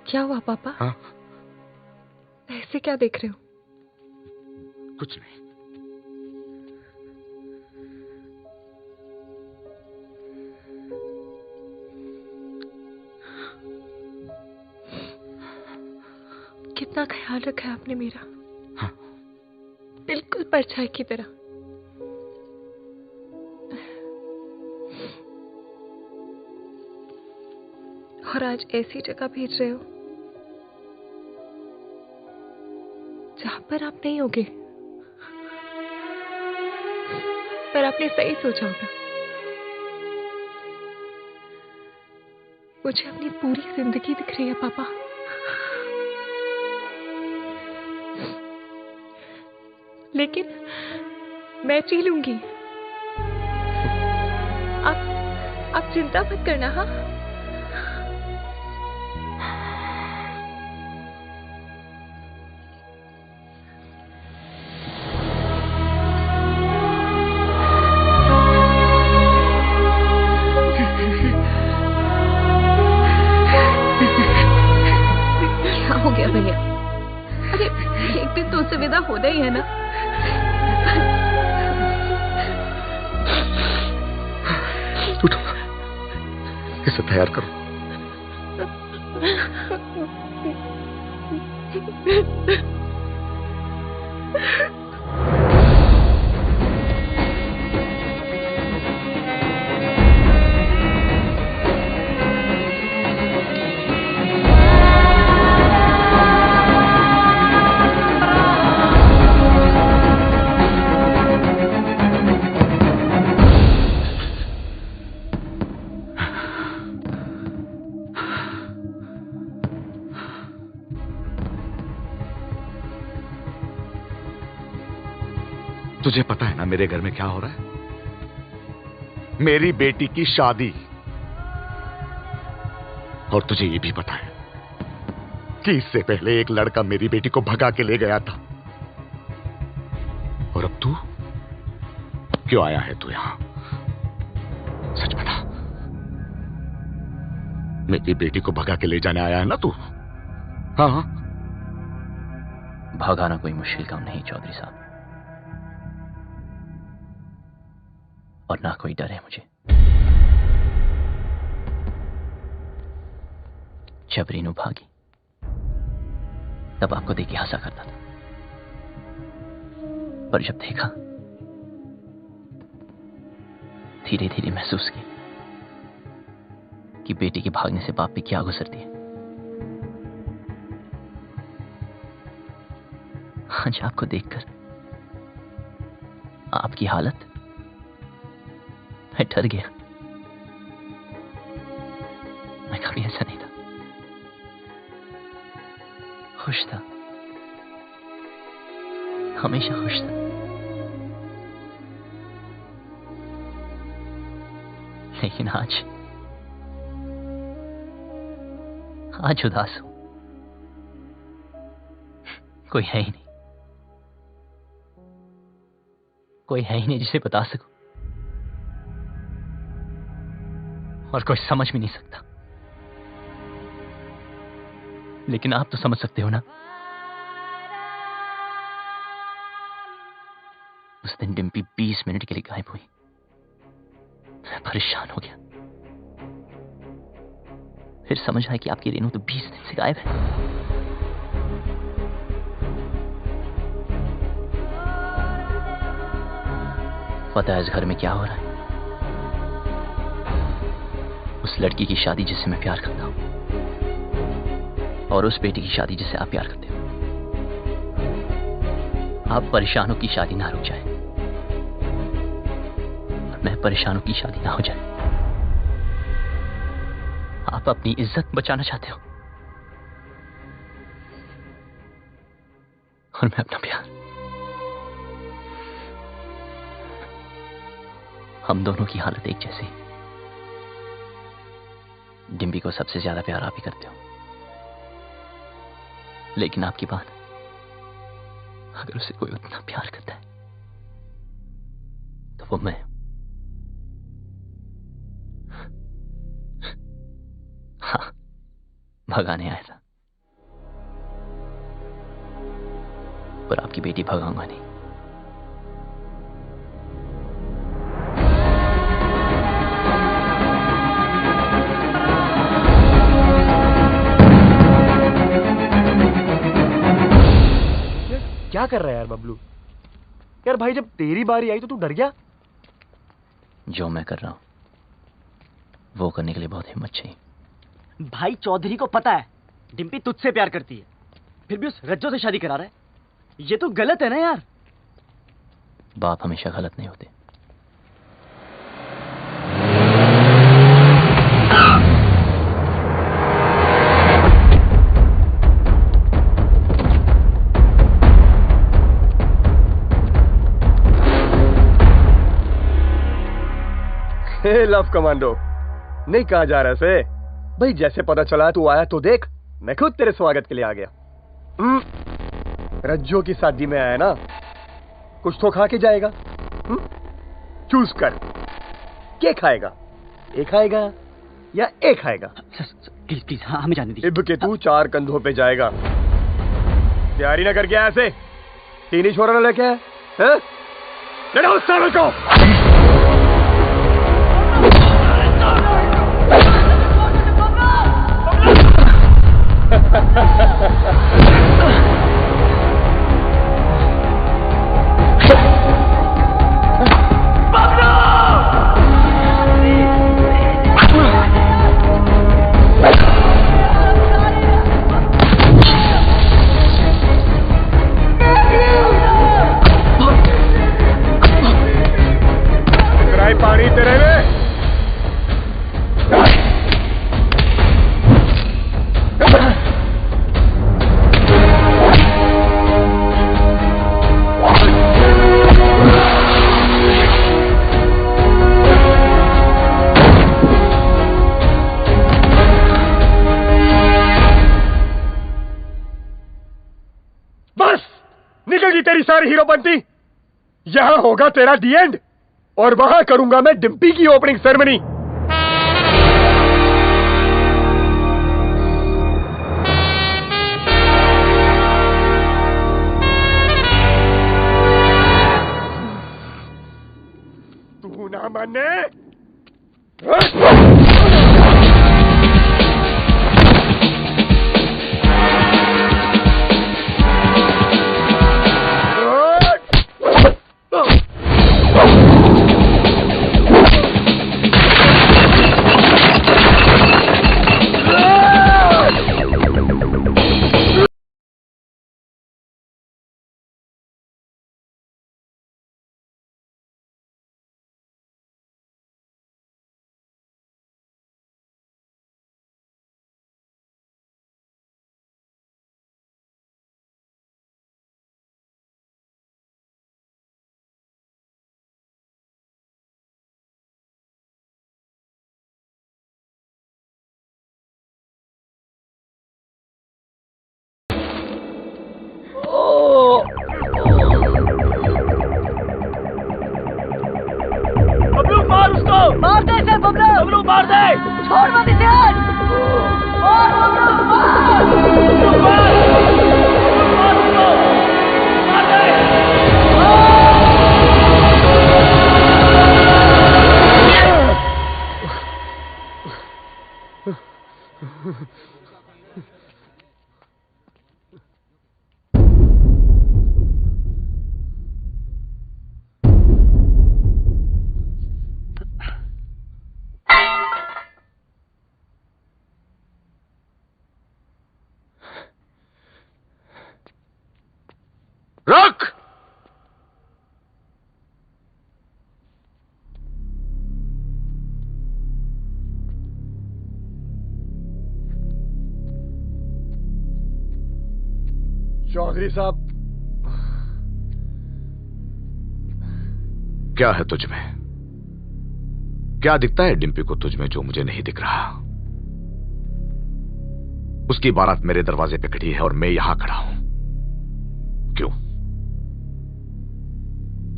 क्या हुआ पापा? हाँ? ऐसे क्या देख रहे हो? कुछ नहीं। कितना ख्याल रखा है आपने मेरा। हाँ। बिल्कुल परछाई की तरह। और आज ऐसी जगह भेज रहे हो जहां पर आप नहीं होगे, पर आपने सही सोचा होगा। मुझे अपनी पूरी जिंदगी दिख रही है पापा। लेकिन मैं जी लूंगी। आप चिंता मत करना। हाँ, क्या हो गया भैया? अरे एक दिन तो उससे विदा होना ही है ना। उठो, इसे तैयार करो। तुझे पता है ना मेरे घर में क्या हो रहा है? मेरी बेटी की शादी। और तुझे ये भी पता है कि इससे पहले एक लड़का मेरी बेटी को भगा के ले गया था। और अब तू क्यों आया है तू यहां? सच बता, मेरी बेटी को भगा के ले जाने आया है ना तू? हाँ, भगाना कोई मुश्किल काम नहीं चौधरी साहब, और ना कोई डर है मुझे। जब रीनू भागी तब आपको देख के हंसा करता था, पर जब देखा धीरे धीरे महसूस किया कि बेटी के भागने से बाप पे क्या गुजरती है। आज आपको देखकर आपकी हालत, मैं डर गया। मैं कभी ऐसा नहीं था, खुश था, हमेशा खुश था। लेकिन आज उदास हूं। कोई है ही नहीं, कोई है ही नहीं जिसे बता सकूं, और कोई समझ भी नहीं सकता। लेकिन आप तो समझ सकते हो ना। उस दिन डिम्पी 20 मिनट के लिए गायब हुई। मैं परेशान हो गया। फिर समझ आया कि आपकी रेनू तो 20 दिन से गायब है। पता है इस घर में क्या हो रहा है? उस लड़की की शादी जिससे मैं प्यार करता हूं, और उस बेटी की शादी जिसे आप प्यार करते हो। आप परेशानों की शादी ना रुक जाए, और मैं परेशानों की शादी ना हो जाए। आप अपनी इज्जत बचाना चाहते हो, और मैं अपना प्यार। हम दोनों की हालत एक जैसी। डिम्पी को सबसे ज्यादा प्यार आप ही करते हो, लेकिन आपकी बात, अगर उसे कोई उतना प्यार करता है तो वो मैं। हाँ, भगाने आया था, पर आपकी बेटी भगाऊंगा नहीं। क्या कर रहा है यार बबलू? यार भाई, जब तेरी बारी आई तो तू डर गया? जो मैं कर रहा हूं वो करने के लिए बहुत हिम्मत चाहिए। भाई चौधरी को पता है डिम्पी तुझसे प्यार करती है, फिर भी उस रज्जो से शादी करा रहा है। ये तो गलत है ना यार। बाप हमेशा गलत नहीं होते। हे लव कमांडो, नहीं कहा जा रहा से भाई, जैसे पता चला तू आया तो देख, मैं खुद तेरे स्वागत के लिए आ गया। रज्जो की शादी में आया ना, कुछ तो खा के जाएगा। चूज कर, क्या खाएगा? एक खाएगा या एक खाएगा? प्लीज प्लीज, हाँ हमें जाने दीजिए। इब के तू 4 कंधों पे जाएगा। तैयारी ना करके आया ऐसे, 3 ही छोरा लेके आया है? ले लो उस साले को। पानी तेरे में। बस निकल गई तेरी सारी हीरोपंती। यहां होगा तेरा दी एंड, और वहां करूंगा मैं डिम्पी की ओपनिंग सेरेमनी। तू ना माने? मार दे इसे बबलू, मार दे, छोड़ मत इसे। मार बबलू, मार रख। चौधरी साहब, क्या है तुझ में? क्या दिखता है डिम्पी को तुझ में जो मुझे नहीं दिख रहा? उसकी बारात मेरे दरवाजे पे खड़ी है और मैं यहां खड़ा हूं। क्यों?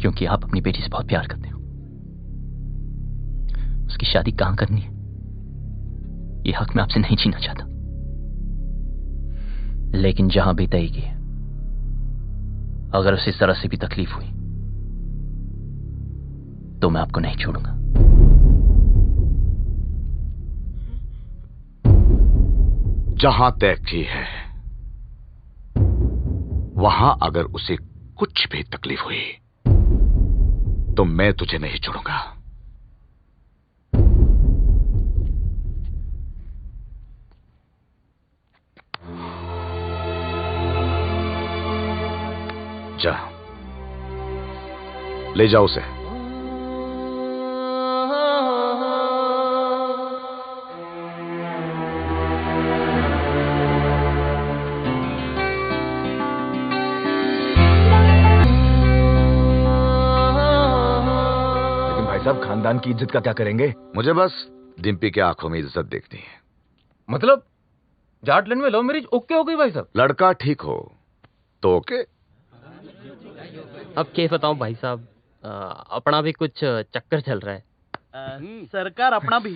क्योंकि आप अपनी बेटी से बहुत प्यार करते हो। उसकी शादी कहां करनी है, ये हक मैं आपसे नहीं छीनना चाहता, लेकिन जहां भी तय की, अगर उसे जरा से भी तकलीफ हुई तो मैं आपको नहीं छोड़ूंगा। जहां तय की है वहां अगर उसे कुछ भी तकलीफ हुई तो मैं तुझे नहीं छोड़ूंगा। जा, ले जाओ उसे। खानदान की इज्जत का क्या करेंगे? मुझे बस डिम्पी की आंखों में इज्जत देखनी है। मतलब जाटलैंड में लव मैरिज ओके हो गई भाई साहब? लड़का ठीक हो तो ओके। अब क्या बताऊं भाई साहब, अपना भी कुछ चक्कर चल रहा है। सरकार अपना भी।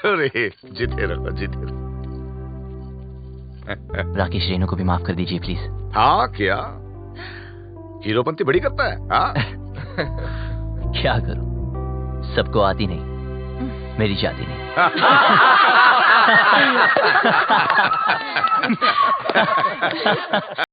अरे जीते रहो, जीते रहो। राकेश, रेनू को भी माफ कर दीजिए प्लीज। हाँ क्या हीरोपंती बड़ी करता है? हाँ क्या करूं, सबको आती नहीं, मेरी जाती नहीं।